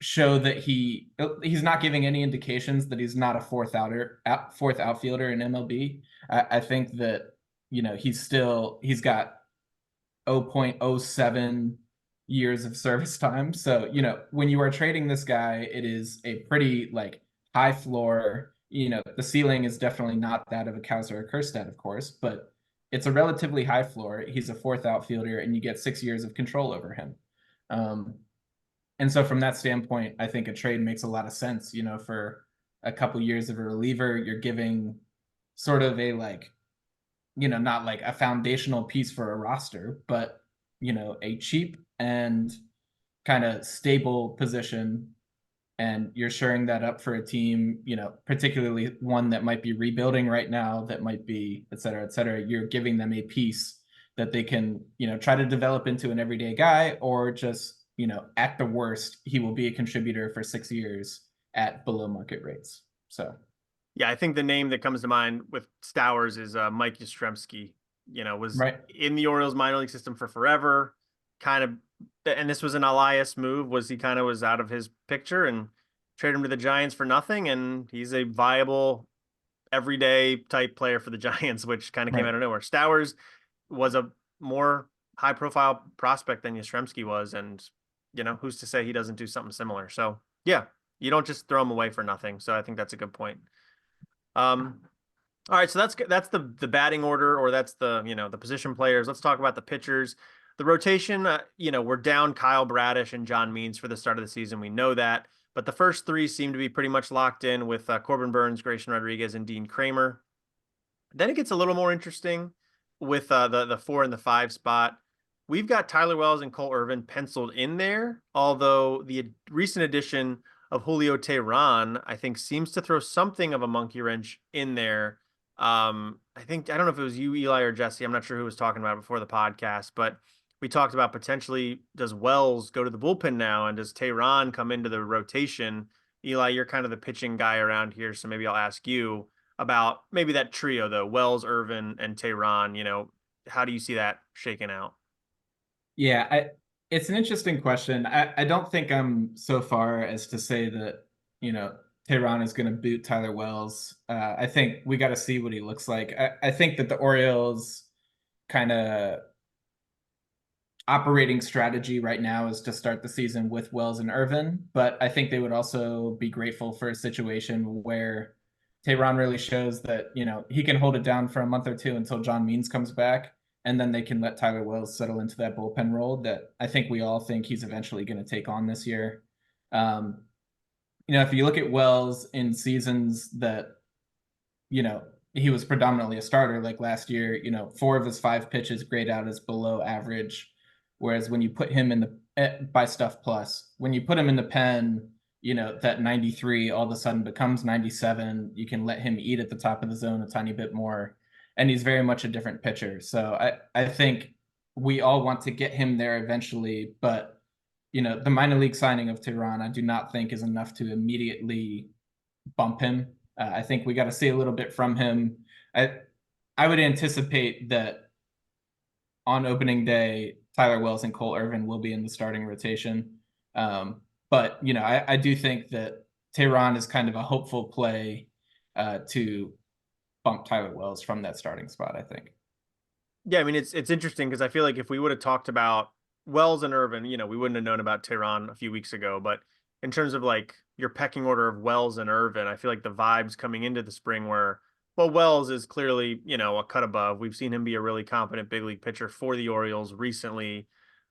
Speaker 3: show that he's not giving any indications that he's not a fourth outfielder in MLB. I think that he's got 0.07 years of service time. So, when you are trading this guy, it is a pretty like high floor. The ceiling is definitely not that of a Kauser or Kerstad, of course, but it's a relatively high floor. He's a fourth outfielder, and you get 6 years of control over him. And so from that standpoint, I think a trade makes a lot of sense. For a couple years of a reliever, you're giving sort of a like, not like a foundational piece for a roster, but, a cheap and kind of stable position. And you're shoring that up for a team, particularly one that might be rebuilding right now, that might be, et cetera, et cetera. You're giving them a piece that they can, try to develop into an everyday guy, or just, at the worst, he will be a contributor for 6 years at below market rates. So,
Speaker 1: yeah, I think the name that comes to mind with Stowers is Mike Yastrzemski. Was in the Orioles minor league system for forever, kind of, and this was an Elias move. He kind of was out of his picture, and trade him to the Giants for nothing, and he's a viable everyday type player for the Giants, which kind of came out of nowhere. Stowers was a more high profile prospect than Yastrzemski was, and who's to say he doesn't do something similar? So yeah, you don't just throw him away for nothing. So I think that's a good point. All right, so that's the batting order, or that's the the position players. Let's talk about the pitchers. The rotation, we're down Kyle Bradish and John Means for the start of the season. We know that, but the first three seem to be pretty much locked in with Corbin Burns, Grayson Rodriguez, and Dean Kramer. Then it gets a little more interesting with the 4 and the 5 spot. We've got Tyler Wells and Cole Irvin penciled in there, although the recent addition of Julio Teheran, I think, seems to throw something of a monkey wrench in there. I don't know if it was you, Eli, or Jesse. I'm not sure who was talking about it before the podcast, but we talked about potentially, does Wells go to the bullpen now, and does Teheran come into the rotation? Eli, you're kind of the pitching guy around here, so maybe I'll ask you about maybe that trio though, Wells, Irvin, and Teheran. How do you see that shaking out?
Speaker 3: Yeah, it's an interesting question. I don't think I'm so far as to say that, Teheran is going to boot Tyler Wells. I think we got to see what he looks like. I think that the Orioles kind of operating strategy right now is to start the season with Wells and Irvin, but I think they would also be grateful for a situation where Tehran really shows that, he can hold it down for a month or two until John Means comes back, and then they can let Tyler Wells settle into that bullpen role that I think we all think he's eventually going to take on this year. If you look at Wells in seasons that, he was predominantly a starter, like last year, 4 of his 5 pitches grade out as below average. Whereas when you put him in the by Stuff Plus, when you put him in the pen, that 93 all of a sudden becomes 97. You can let him eat at the top of the zone a tiny bit more. And he's very much a different pitcher. So I think we all want to get him there eventually. But, the minor league signing of Tehran, I do not think is enough to immediately bump him. I think we got to see a little bit from him. I would anticipate that on opening day, Tyler Wells and Cole Irvin will be in the starting rotation. But, I do think that Tehran is kind of a hopeful play to bump Tyler Wells from that starting spot, I think.
Speaker 1: Yeah, I mean, it's interesting because I feel like if we would have talked about Wells and Irvin, we wouldn't have known about Tehran a few weeks ago. But in terms of like your pecking order of Wells and Irvin, I feel like the vibes coming into the spring were, well, Wells is clearly, a cut above. We've seen him be a really competent big league pitcher for the Orioles recently.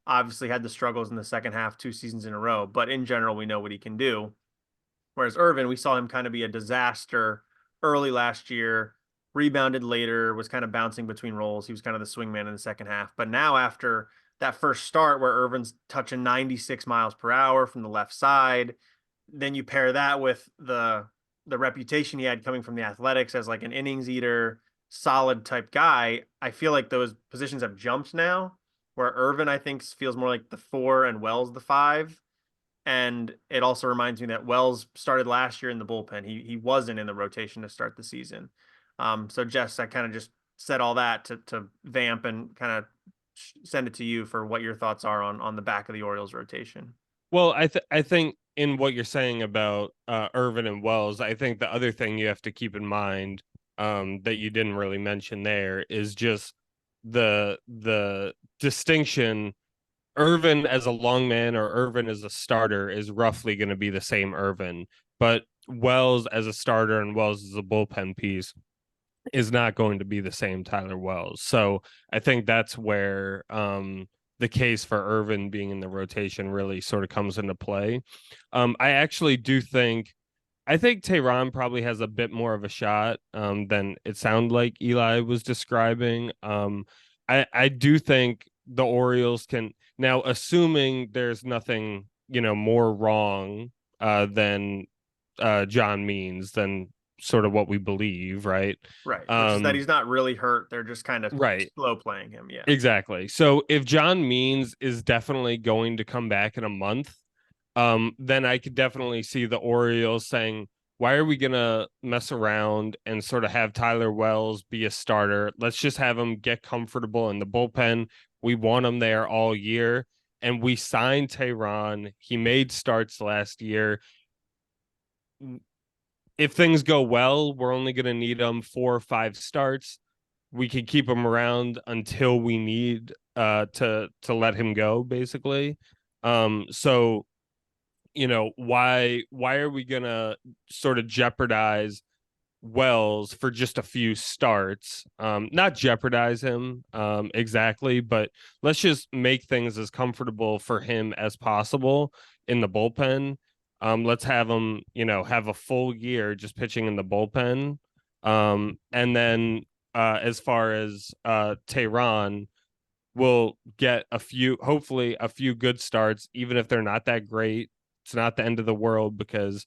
Speaker 1: Obviously had the struggles in the second half 2 seasons in a row, but in general, we know what he can do. Whereas Irvin, we saw him kind of be a disaster early last year, rebounded later, was kind of bouncing between roles. He was kind of the swingman in the second half. But now after that first start where Irvin's touching 96 miles per hour from the left side, then you pair that with the reputation he had coming from the Athletics as like an innings eater, solid type guy. I feel like those positions have jumped now, where Irvin, I think, feels more like the 4 and Wells the 5. And it also reminds me that Wells started last year in the bullpen. He wasn't in the rotation to start the season. So Jess, I kind of just said all that to vamp and kind of send it to you for what your thoughts are on the back of the Orioles rotation.
Speaker 2: Well, I think in what you're saying about Irvin and Wells, I think the other thing you have to keep in mind that you didn't really mention there is just the distinction. Irvin as a long man or Irvin as a starter is roughly going to be the same Irvin, but Wells as a starter and Wells as a bullpen piece is not going to be the same Tyler Wells. So I think that's where the case for Irvin being in the rotation really sort of comes into play. I actually do think Tehran probably has a bit more of a shot than it sounded like Eli was describing. I do think the Orioles can now, assuming there's nothing, more wrong than John Means than sort of what we believe, right?
Speaker 1: Right. Which is that he's not really hurt. They're just kind of
Speaker 2: right.
Speaker 1: slow playing him. Yeah.
Speaker 2: Exactly. So if John Means is definitely going to come back in a month, then I could definitely see the Orioles saying, why are we going to mess around and sort of have Tyler Wells be a starter? Let's just have him get comfortable in the bullpen. We want him there all year. And we signed Tehran. He made starts last year. If things go well, we're only going to need him 4 or 5 starts. We can keep him around until we need to let him go, basically. So why are we gonna sort of jeopardize Wells for just a few starts? Not jeopardize him exactly, but let's just make things as comfortable for him as possible in the bullpen. Let's have him, have a full year just pitching in the bullpen. And then as far as Tehran, we'll get hopefully a few good starts, even if they're not that great. It's not the end of the world because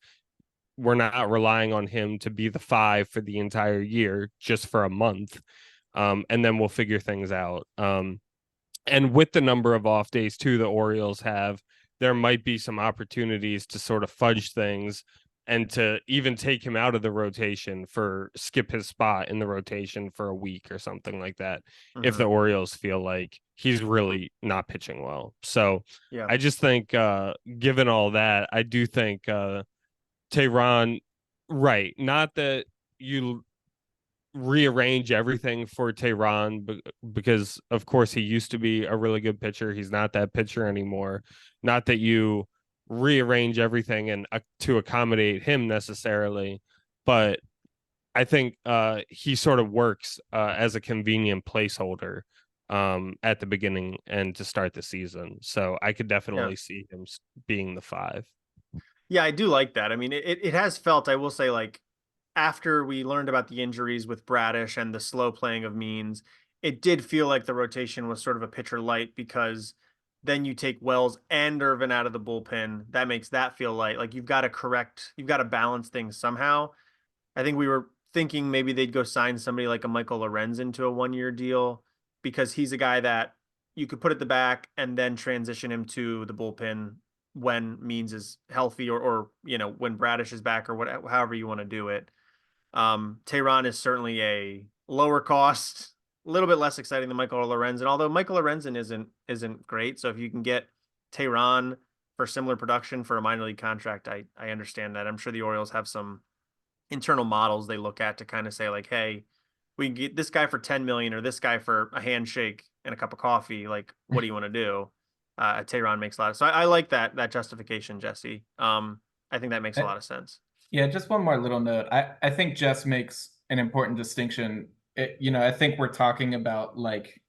Speaker 2: we're not relying on him to be the 5 for the entire year, just for a month. And then we'll figure things out. And with the number of off days too, the Orioles have, there might be some opportunities to sort of fudge things and to even take him out of the rotation skip his spot in the rotation for a week or something like that. Mm-hmm. If the Orioles feel like he's really not pitching well. So yeah. I just think given all that, I do think Tehran, right. Not that you rearrange everything for Tehran because of course he used to be a really good pitcher. He's not that pitcher anymore. Not that you rearrange everything and to accommodate him necessarily, but I think he sort of works as a convenient placeholder at the beginning and to start the season. So I could definitely see him being the 5.
Speaker 1: Yeah, I do like that. I mean, it has felt, I will say, like after we learned about the injuries with Bradish and the slow playing of Means, it did feel like the rotation was sort of a pitcher light because then you take Wells and Irvin out of the bullpen. That makes that feel light. Like you've got to balance things somehow. I think we were thinking maybe they'd go sign somebody like a Michael Lorenz into a 1-year deal because he's a guy that you could put at the back and then transition him to the bullpen when Means is healthy or when Bradish is back or whatever, however you want to do it. Tehran is certainly a lower cost, a little bit less exciting than Michael Lorenzen, although Michael Lorenzen isn't great. So if you can get Tehran for similar production for a minor league contract, I understand that. I'm sure the Orioles have some internal models they look at to kind of say like, hey, we can get this guy for 10 million or this guy for a handshake and a cup of coffee. Like, what do you want to do? Tehran makes a lot of, so I like that justification, Jesse. I think that makes a lot of sense.
Speaker 3: Yeah, just one more little note. I think Jess makes an important distinction. I think we're talking about like,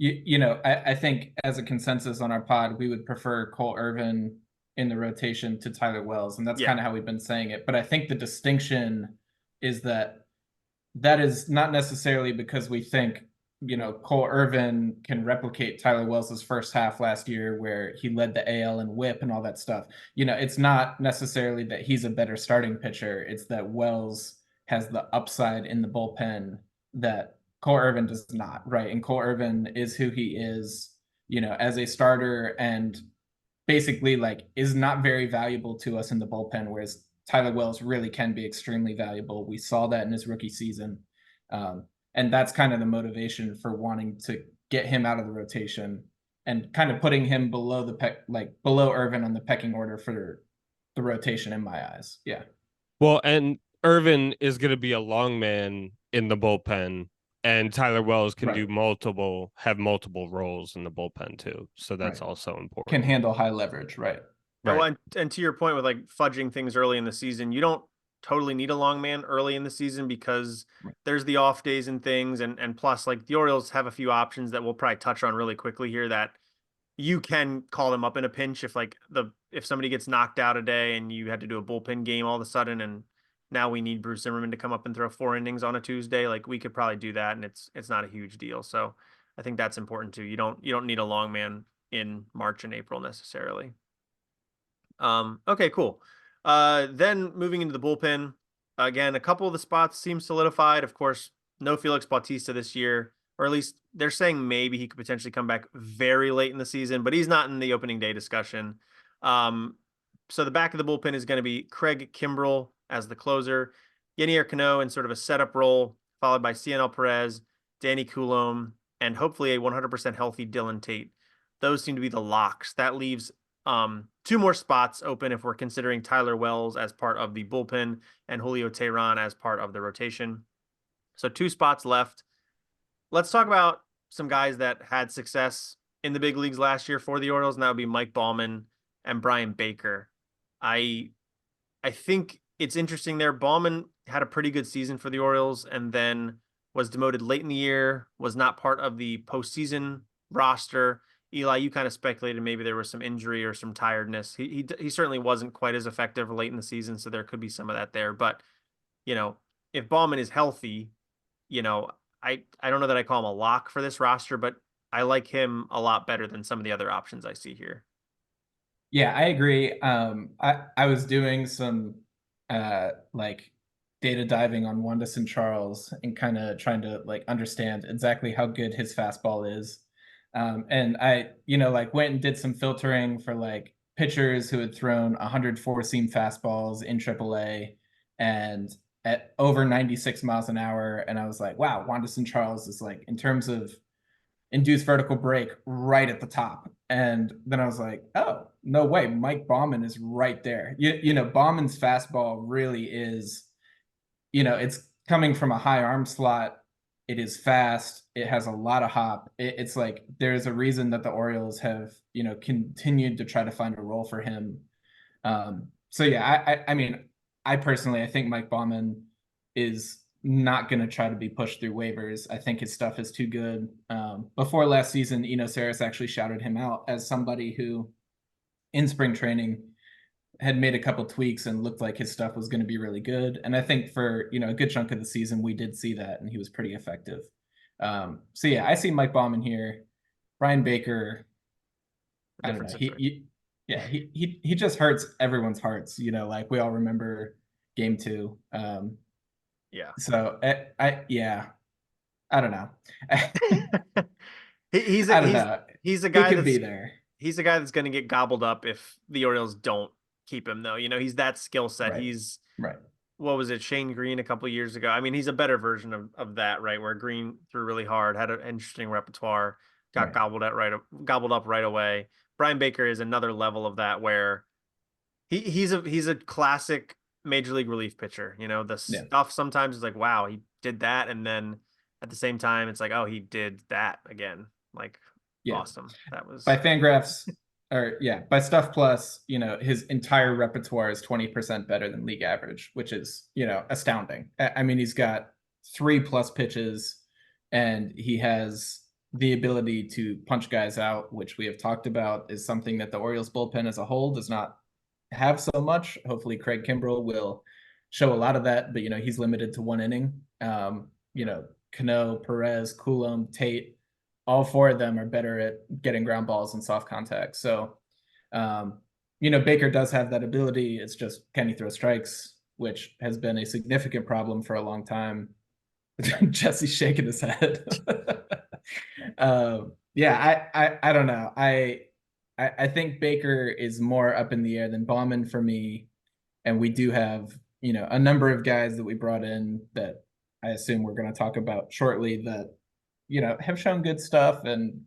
Speaker 3: I think as a consensus on our pod, we would prefer Cole Irvin in the rotation to Tyler Wells, and that's kind of how we've been saying it. But I think the distinction is that is not necessarily because we think Cole Irvin can replicate Tyler Wells' first half last year where he led the AL in WHIP and all that stuff. It's not necessarily that he's a better starting pitcher. It's that Wells has the upside in the bullpen that Cole Irvin does not, right? And Cole Irvin is who he is, as a starter and basically like is not very valuable to us in the bullpen, whereas Tyler Wells really can be extremely valuable. We saw that in his rookie season. And that's kind of the motivation for wanting to get him out of the rotation and kind of putting him below below Irvin on the pecking order for the rotation in my eyes. Yeah.
Speaker 2: Well, and Irvin is going to be a long man in the bullpen, and Tyler Wells can have multiple roles in the bullpen too. So that's also important.
Speaker 3: Can handle high leverage, right?
Speaker 1: Right. Well, and to your point with like fudging things early in the season, you don't totally need a long man early in the season because there's the off days and things. And plus, like the Orioles have a few options that we'll probably touch on really quickly here that you can call them up in a pinch if somebody gets knocked out a day and you had to do a bullpen game all of a sudden and now we need Bruce Zimmerman to come up and throw 4 innings on a Tuesday. Like we could probably do that and it's not a huge deal. So I think that's important too. You don't need a long man in March and April necessarily. Okay, cool. Then moving into the bullpen, again, a couple of the spots seem solidified. Of course, no Felix Bautista this year, or at least they're saying maybe he could potentially come back very late in the season, but he's not in the opening day discussion. So the back of the bullpen is going to be Craig Kimbrell as the closer, Yenier Cano in sort of a setup role, followed by Cianel Perez, Danny Coulombe, and hopefully a 100% healthy Dylan Tate. Those seem to be the locks. That leaves 2 more spots open if we're considering Tyler Wells as part of the bullpen and Julio Tehran as part of the rotation. So 2 spots left. Let's talk about some guys that had success in the big leagues last year for the Orioles, and that would be Mike Baumann and Brian Baker. I think it's interesting there. Baumann had a pretty good season for the Orioles and then was demoted late in the year, was not part of the postseason roster. Eli, you kind of speculated maybe there was some injury or some tiredness. He certainly wasn't quite as effective late in the season, so there could be some of that there. But, if Baumann is healthy, I don't know that I call him a lock for this roster, but I like him a lot better than some of the other options I see here.
Speaker 3: Yeah, I agree. I was doing some data diving on Wanda St. Charles and kind of trying to understand exactly how good his fastball is. And I, went and did some filtering for pitchers who had thrown 104 seam fastballs in AAA and at over 96 miles an hour. And I was like, wow, Wanda St. Charles is in terms of induced vertical break right at the top. And then I was like, oh, no way. Mike Baumann is right there. Baumann's fastball really is, it's coming from a high arm slot. It is fast. It has a lot of hop. It's like there's a reason that the Orioles have, continued to try to find a role for him. So yeah, I mean, I personally, I think Mike Baumann is not going to try to be pushed through waivers. I think his stuff is too good. Before last season, Saris actually shouted him out as somebody who, in spring training, had made a couple tweaks and looked like his stuff was going to be really good. And I think for, a good chunk of the season, we did see that, and he was pretty effective. So yeah, I see Mike Baumann here. Brian Baker, I don't know. He just hurts everyone's hearts. Like we all remember game 2.
Speaker 1: Yeah.
Speaker 3: So I don't know.
Speaker 1: He's
Speaker 3: I don't know.
Speaker 1: He's a guy
Speaker 3: he could be there.
Speaker 1: He's a guy that's going to get gobbled up if the Orioles don't keep him, though. He's that skill set.
Speaker 3: Right.
Speaker 1: He's
Speaker 3: Right.
Speaker 1: What was it, Shane Green a couple of years ago? I mean, he's a better version of that, right? Where Green threw really hard, had an interesting repertoire, got
Speaker 3: Right.
Speaker 1: gobbled up right away. Brian Baker is another level of that, where he's a classic major league relief pitcher. The stuff sometimes is like, wow, he did that, and then at the same time, it's like, oh, he did that again. Like, awesome. That was
Speaker 3: by Fangraphs. By Stuff Plus, his entire repertoire is 20% better than league average, which is, astounding. I mean, he's got 3+ pitches, and he has the ability to punch guys out, which we have talked about is something that the Orioles bullpen as a whole does not have so much. Hopefully Craig Kimbrell will show a lot of that, but, he's limited to 1 inning. Cano, Perez, Coulomb, Tate, all 4 of them are better at getting ground balls and soft contact. So, Baker does have that ability. It's just, can he throw strikes, which has been a significant problem for a long time. Jesse's shaking his head. I don't know. I think Baker is more up in the air than Baumann for me. And we do have, a number of guys that we brought in that I assume we're going to talk about shortly that, have shown good stuff and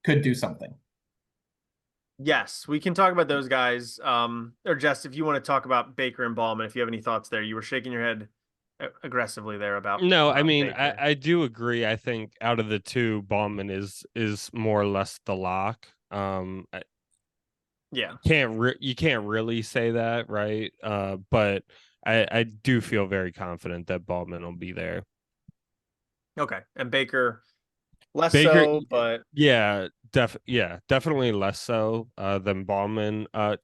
Speaker 3: could do something.
Speaker 1: Yes, we can talk about those guys. Or Jess, if you want to talk about Baker and Baumann, if you have any thoughts there. You were shaking your head aggressively there about.
Speaker 2: No, I mean,
Speaker 1: Baker.
Speaker 2: I do agree. I think out of the two, Baumann is more or less the lock.
Speaker 1: Yeah,
Speaker 2: you can't really say that, right? But I do feel very confident that Baumann will be there.
Speaker 1: Okay, and Baker less so, but
Speaker 2: definitely less so than Baumann. I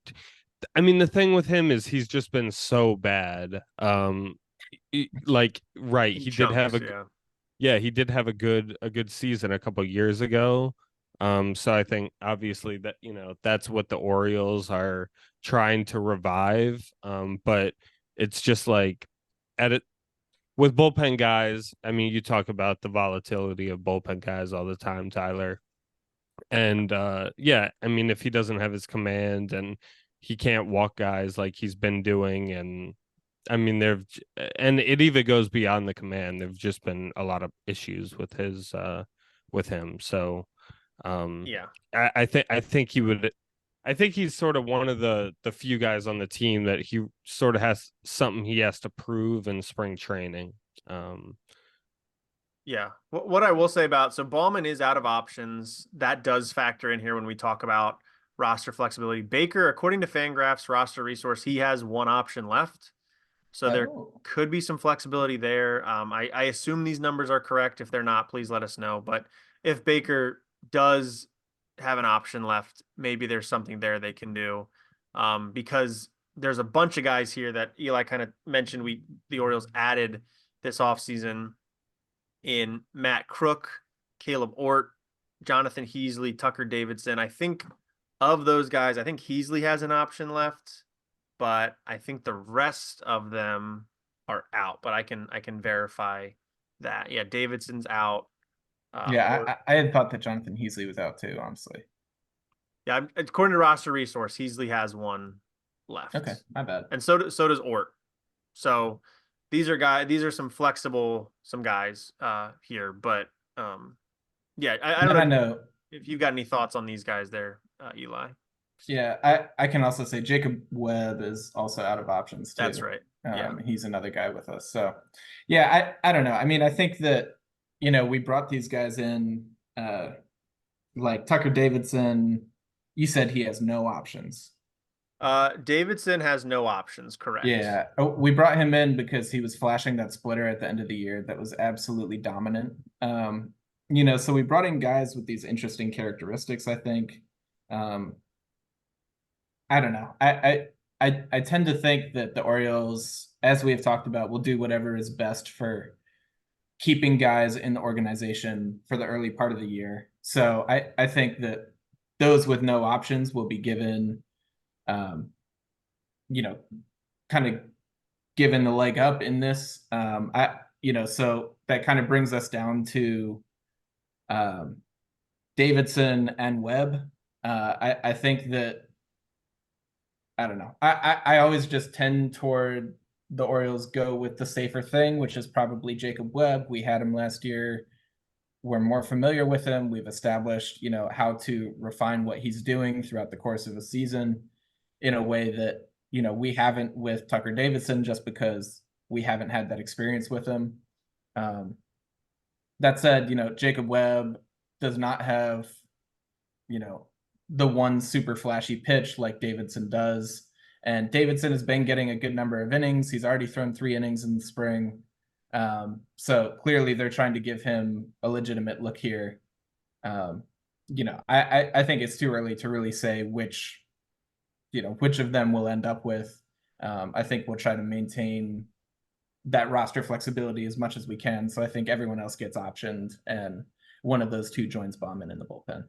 Speaker 2: mean, the thing with him is he's just been so bad. He did have a good season a couple years ago. So I think obviously that that's what the Orioles are trying to revive. But it's just like with bullpen guys, I mean, you talk about the volatility of bullpen guys all the time, Tyler. And I mean, if he doesn't have his command and he can't walk guys like he's been doing, and I mean, and it even goes beyond the command. There've just been a lot of issues with him. So, I think he would. I think he's sort of one of the few guys on the team that he sort of has something he has to prove in spring training.
Speaker 1: What I will say about, so Baumann is out of options. That does factor in here when we talk about roster flexibility. Baker, according to Fangraphs roster resource, he has 1 option left. So there could be some flexibility there. I assume these numbers are correct. If they're not, please let us know. But if Baker does have an option left, maybe there's something there they can do, because there's a bunch of guys here that Eli kind of mentioned the Orioles added this offseason in Matt Crook, Caleb Ort, Jonathan Heasley, Tucker Davidson. I think of those guys, I think Heasley has an option left, but I think the rest of them are out. But I can verify that. Yeah, Davidson's out.
Speaker 3: I had thought that Jonathan Heasley was out too, honestly.
Speaker 1: Yeah, according to roster resource, Heasley has 1 left.
Speaker 3: Okay, my bad.
Speaker 1: And so does Ort. So these are some guys here, but I don't know if you've got any thoughts on these guys there, Eli.
Speaker 3: Yeah, I can also say Jacob Webb is also out of options too.
Speaker 1: That's right. Yeah.
Speaker 3: He's another guy with us. So yeah, I don't know. I mean, I think that, we brought these guys in, like Tucker Davidson. You said he has no options.
Speaker 1: Davidson has no options, correct.
Speaker 3: Yeah. Oh, we brought him in because he was flashing that splitter at the end of the year that was absolutely dominant. So we brought in guys with these interesting characteristics, I think. I don't know. I tend to think that the Orioles, as we have talked about, will do whatever is best for keeping guys in the organization for the early part of the year. So I think that those with no options will be given, you know, kind of given the leg up in this. So that kind of brings us down to Davidson and Webb. I think that, I don't know. I always just tend toward the Orioles go with the safer thing, which is probably Jacob Webb. We had him last year. We're more familiar with him. We've established, how to refine what he's doing throughout the course of a season in a way that, we haven't with Tucker Davidson, just because we haven't had that experience with him. That said, Jacob Webb does not have, the one super flashy pitch like Davidson does. And Davidson has been getting a good number of innings. He's already thrown 3 innings in the spring. So clearly they're trying to give him a legitimate look here. I think it's too early to really say which of them we'll end up with. I think we'll try to maintain that roster flexibility as much as we can. So I think everyone else gets optioned and one of those two joins Bauman in the bullpen.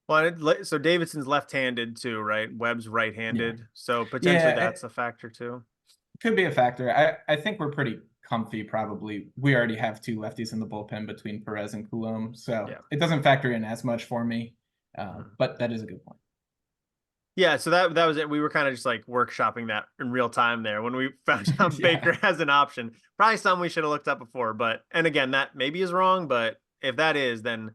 Speaker 1: Well, so Davidson's left-handed too, right? Webb's right-handed, so potentially that's a factor too.
Speaker 3: Could be a factor. I think we're pretty comfy. Probably we already have 2 lefties in the bullpen between Perez and Coulomb, so it doesn't factor in as much for me. But that is a good point.
Speaker 1: Yeah, so that was it. We were kind of just like workshopping that in real time there when we found out Baker has an option. Probably something we should have looked up before, and again, that maybe is wrong, but if that is, then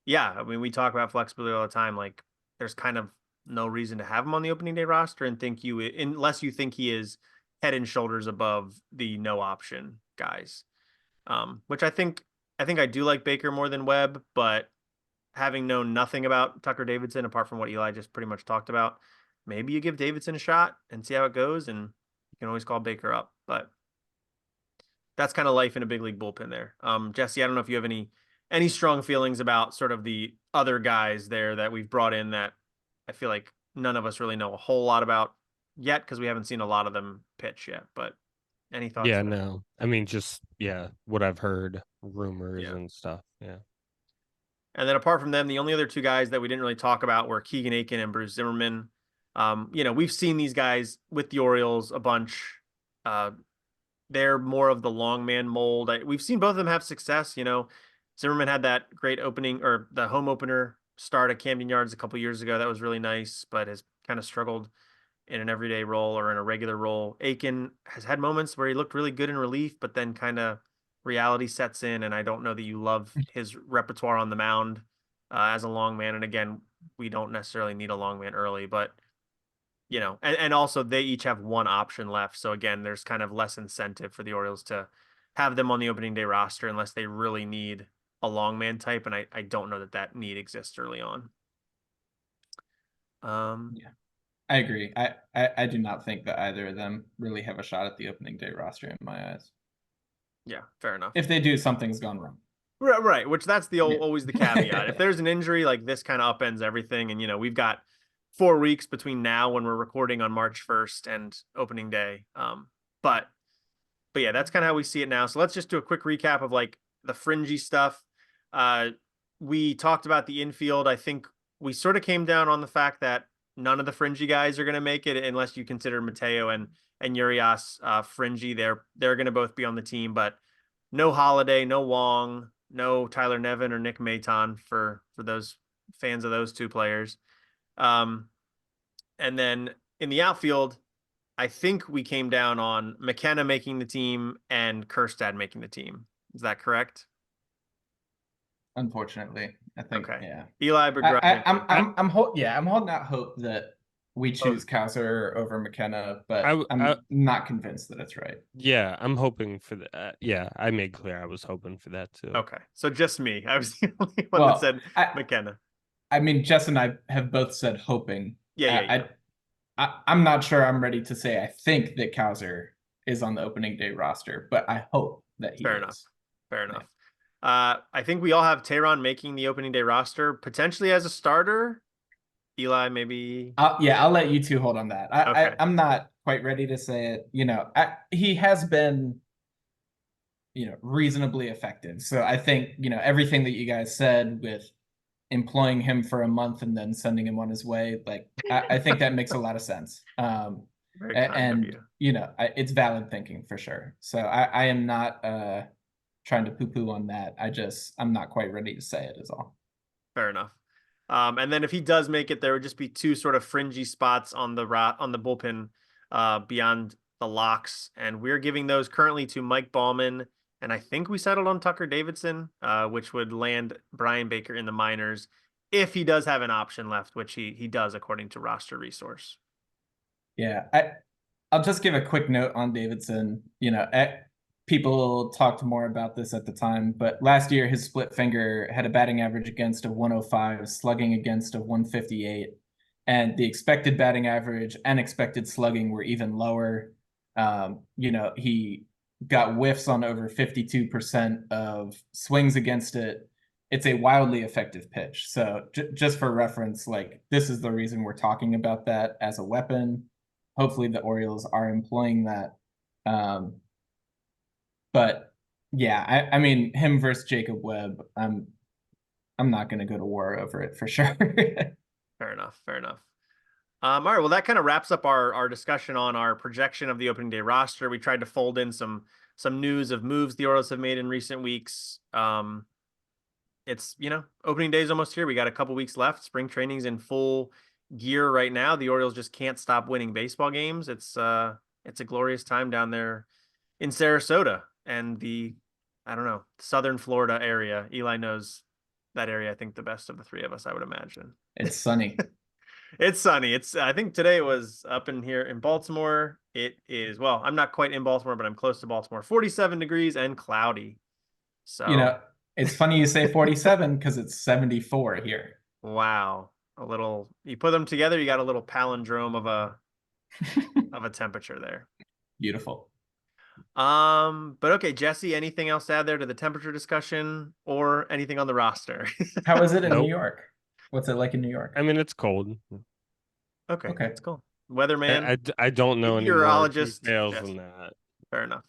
Speaker 1: yeah, I mean, we talk about flexibility all the time. Like, there's kind of no reason to have him on the opening day roster unless you think he is head and shoulders above the no option guys. Which I think I do like Baker more than Webb, but having known nothing about Tucker Davidson apart from what Eli just pretty much talked about, maybe you give Davidson a shot and see how it goes, and you can always call Baker up. But that's kind of life in a big league bullpen there. Jesse, I don't know if you have any strong feelings about sort of the other guys there that we've brought in that I feel like none of us really know a whole lot about yet because we haven't seen a lot of them pitch yet. But any thoughts?
Speaker 2: Yeah, no. I mean, just what I've heard, rumors and stuff. Yeah.
Speaker 1: And then apart from them, the only other 2 guys that we didn't really talk about were Keegan Aiken and Bruce Zimmerman. We've seen these guys with the Orioles a bunch. They're more of the long man mold. We've seen both of them have success. Zimmerman had that great opening or the home opener start at Camden Yards a couple years ago. That was really nice, but has kind of struggled in an everyday role or in a regular role. Aiken has had moments where he looked really good in relief, but then kind of reality sets in, and I don't know that you love his repertoire on the mound as a long man. And again, we don't necessarily need a long man early, but and also they each have 1 option left. So again, there's kind of less incentive for the Orioles to have them on the opening day roster unless they really need a long man type. And I don't know that need exists early on.
Speaker 3: Yeah, I agree. I do not think that either of them really have a shot at the opening day roster in my eyes.
Speaker 1: Yeah, fair enough.
Speaker 3: If they do, something's gone wrong.
Speaker 1: Right. Which that's always the caveat. If there's an injury, like this kind of upends everything. And, we've got 4 weeks between now when we're recording on March 1st and opening day. But yeah, that's kind of how we see it now. So let's just do a quick recap of like the fringy stuff. We talked about the infield. I think we sort of came down on the fact that none of the fringy guys are going to make it unless you consider Mateo and Urias fringy. They're going to both be on the team, but no Holliday, no Wong, no Tyler Nevin or Nick Maton for those fans of those 2 players. And then in the outfield, I think we came down on McKenna making the team and Kjerstad making the team. Is that correct?
Speaker 3: Unfortunately, I think.
Speaker 1: Okay.
Speaker 3: Yeah.
Speaker 1: Eli Begrudging.
Speaker 3: I'm holding out hope that we choose Kauser over McKenna, but
Speaker 2: I
Speaker 3: I'm not convinced that it's right.
Speaker 2: yeah, I'm hoping for that. Yeah, I made clear I was hoping for that too.
Speaker 1: Okay, so just me. I was the only one that said McKenna.
Speaker 3: I mean, Jess and I have both said hoping.
Speaker 1: Yeah.
Speaker 3: I'm not sure I'm ready to say I think that Kauser is on the opening day roster, but I hope that he is.
Speaker 1: Fair enough. I think we all have Tehran making the opening day roster, potentially as a starter. Eli, maybe.
Speaker 3: Yeah, I'll let you two hold on that.
Speaker 1: Okay.
Speaker 3: I'm not quite ready to say it. He has been, reasonably effective. So I think, everything that you guys said with employing him for a month and then sending him on his way, like I think that makes a lot of sense.
Speaker 1: Very kind of you.
Speaker 3: It's valid thinking for sure. So I am not trying to poo-poo on that. I'm not quite ready to say it is all.
Speaker 1: Fair enough. And then if he does make it, there would just be two sort of fringy spots on the bullpen beyond the locks, and we're giving those currently to Mike Ballman, and I think we settled on Tucker Davidson, which would land Brian Baker in the minors if he does have an option left, which he does according to Roster Resource.
Speaker 3: Yeah, I'll just give a quick note on Davidson. People talked more about this at the time, but last year his split finger had a batting average against of 105, slugging against of 158, and the expected batting average and expected slugging were even lower. He got whiffs on over 52% of swings against it. It's a wildly effective pitch. So just for reference, like this is the reason we're talking about that as a weapon. Hopefully the Orioles are employing that. But yeah, I mean him versus Jacob Webb, I'm not going to go to war over it for sure.
Speaker 1: Fair enough. All right, well, that kind of wraps up our discussion on our projection of the opening day roster. We tried to fold in some news of moves the Orioles have made in recent weeks. It's, opening day is almost here. We got a couple weeks left. Spring training's in full gear right now. The Orioles just can't stop winning baseball games. It's a glorious time down there in Sarasota and southern Florida area. Eli knows that area, I think, the best of the three of us, I would imagine.
Speaker 3: It's sunny.
Speaker 1: It's sunny. I think today was up in here in Baltimore. It is, well, I'm not quite in Baltimore, but I'm close to Baltimore. 47 degrees and cloudy. So,
Speaker 3: it's funny you say 47 because it's 74 here.
Speaker 1: Wow. You put them together, you got a little palindrome of a temperature there.
Speaker 3: Beautiful.
Speaker 1: But okay, Jesse, anything else to add there to the temperature discussion or anything on the roster?
Speaker 3: How is it in New York? What's it like in New York?
Speaker 2: I mean, it's cold.
Speaker 1: Okay. It's cool. Weatherman.
Speaker 2: I don't know any more details than that.
Speaker 1: Fair enough.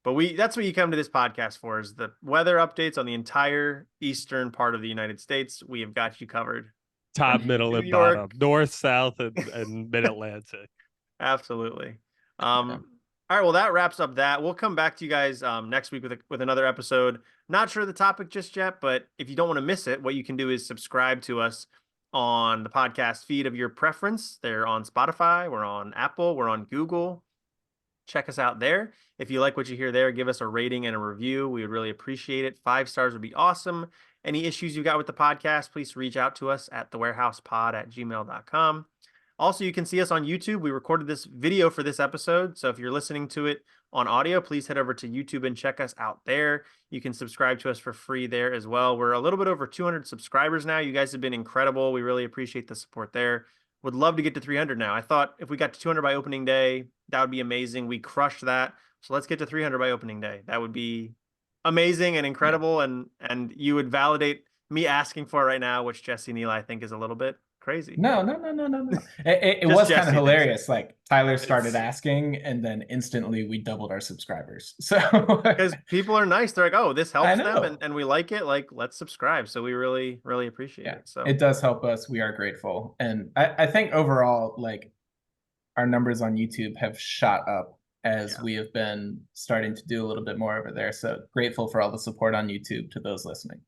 Speaker 1: But that's what you come to this podcast for, is the weather updates on the entire eastern part of the United States. We have got you covered.
Speaker 2: Top, middle, and bottom. North, south, and mid-Atlantic.
Speaker 1: Absolutely. All right, well, that wraps up that. We'll come back to you guys next week with another episode. Not sure of the topic just yet, but if you don't want to miss it, what you can do is subscribe to us on the podcast feed of your preference. They're on Spotify, we're on Apple, we're on Google. Check us out there. If you like what you hear there, give us a rating and a review. We would really appreciate it. 5 stars would be awesome. Any issues you got with the podcast, please reach out to us at thewarehousepod@gmail.com. Also, you can see us on YouTube. We recorded this video for this episode, so if you're listening to it on audio, please head over to YouTube and check us out there. You can subscribe to us for free there as well. We're a little bit over 200 subscribers now. You guys have been incredible. We really appreciate the support there. Would love to get to 300 now. I thought if we got to 200 by opening day, that would be amazing. We crushed that. So let's get to 300 by opening day. That would be amazing and incredible. And you would validate me asking for it right now, which Jesse and Eli, I think, is a little bit crazy.
Speaker 3: No. It was kind of hilarious. Like Tyler started asking, and then instantly we doubled our subscribers. So
Speaker 1: because people are nice, they're like, "Oh, this helps them, and we like it. Like, let's subscribe." So we really, really appreciate it. So
Speaker 3: it does help us. We are grateful, and I think overall, like our numbers on YouTube have shot up as we have been starting to do a little bit more over there. So grateful for all the support on YouTube to those listening.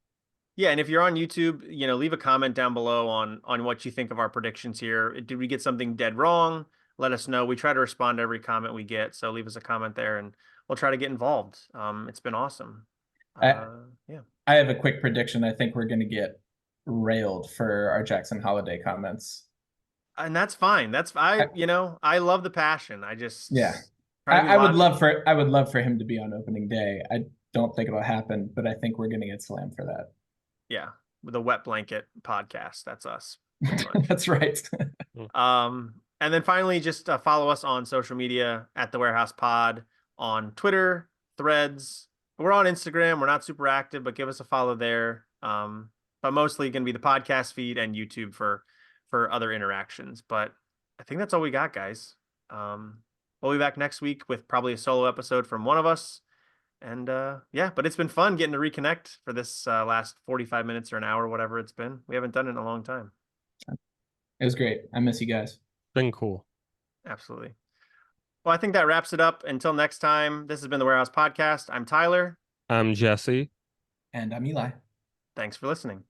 Speaker 1: Yeah, and if you're on YouTube, leave a comment down below on what you think of our predictions here. Did we get something dead wrong? Let us know. We try to respond to every comment we get, so leave us a comment there, and we'll try to get involved. It's been awesome.
Speaker 3: I have a quick prediction. I think we're going to get railed for our Jackson Holliday comments.
Speaker 1: And that's fine. I love the passion. I just
Speaker 3: Yeah.
Speaker 1: try to be
Speaker 3: I would
Speaker 1: logical.
Speaker 3: love for him to be on opening day. I don't think it'll happen, but I think we're gonna get slammed for that.
Speaker 1: Yeah, with a wet blanket podcast. That's us, pretty much.
Speaker 3: That's right.
Speaker 1: And then finally, just follow us on social media at the Warehouse Pod on Twitter, Threads. We're on Instagram. We're not super active, but give us a follow there. But mostly going to be the podcast feed and YouTube for other interactions. But I think that's all we got, guys. We'll be back next week with probably a solo episode from one of us. And yeah, but it's been fun getting to reconnect for this last 45 minutes or an hour, whatever it's been. We haven't done it in a long time.
Speaker 3: It was great. I miss you guys.
Speaker 2: Been cool.
Speaker 1: Absolutely. Well, I think that wraps it up. Until next time, this has been the Warehouse Podcast. I'm Tyler.
Speaker 2: I'm Jesse.
Speaker 3: And I'm Eli.
Speaker 1: Thanks for listening.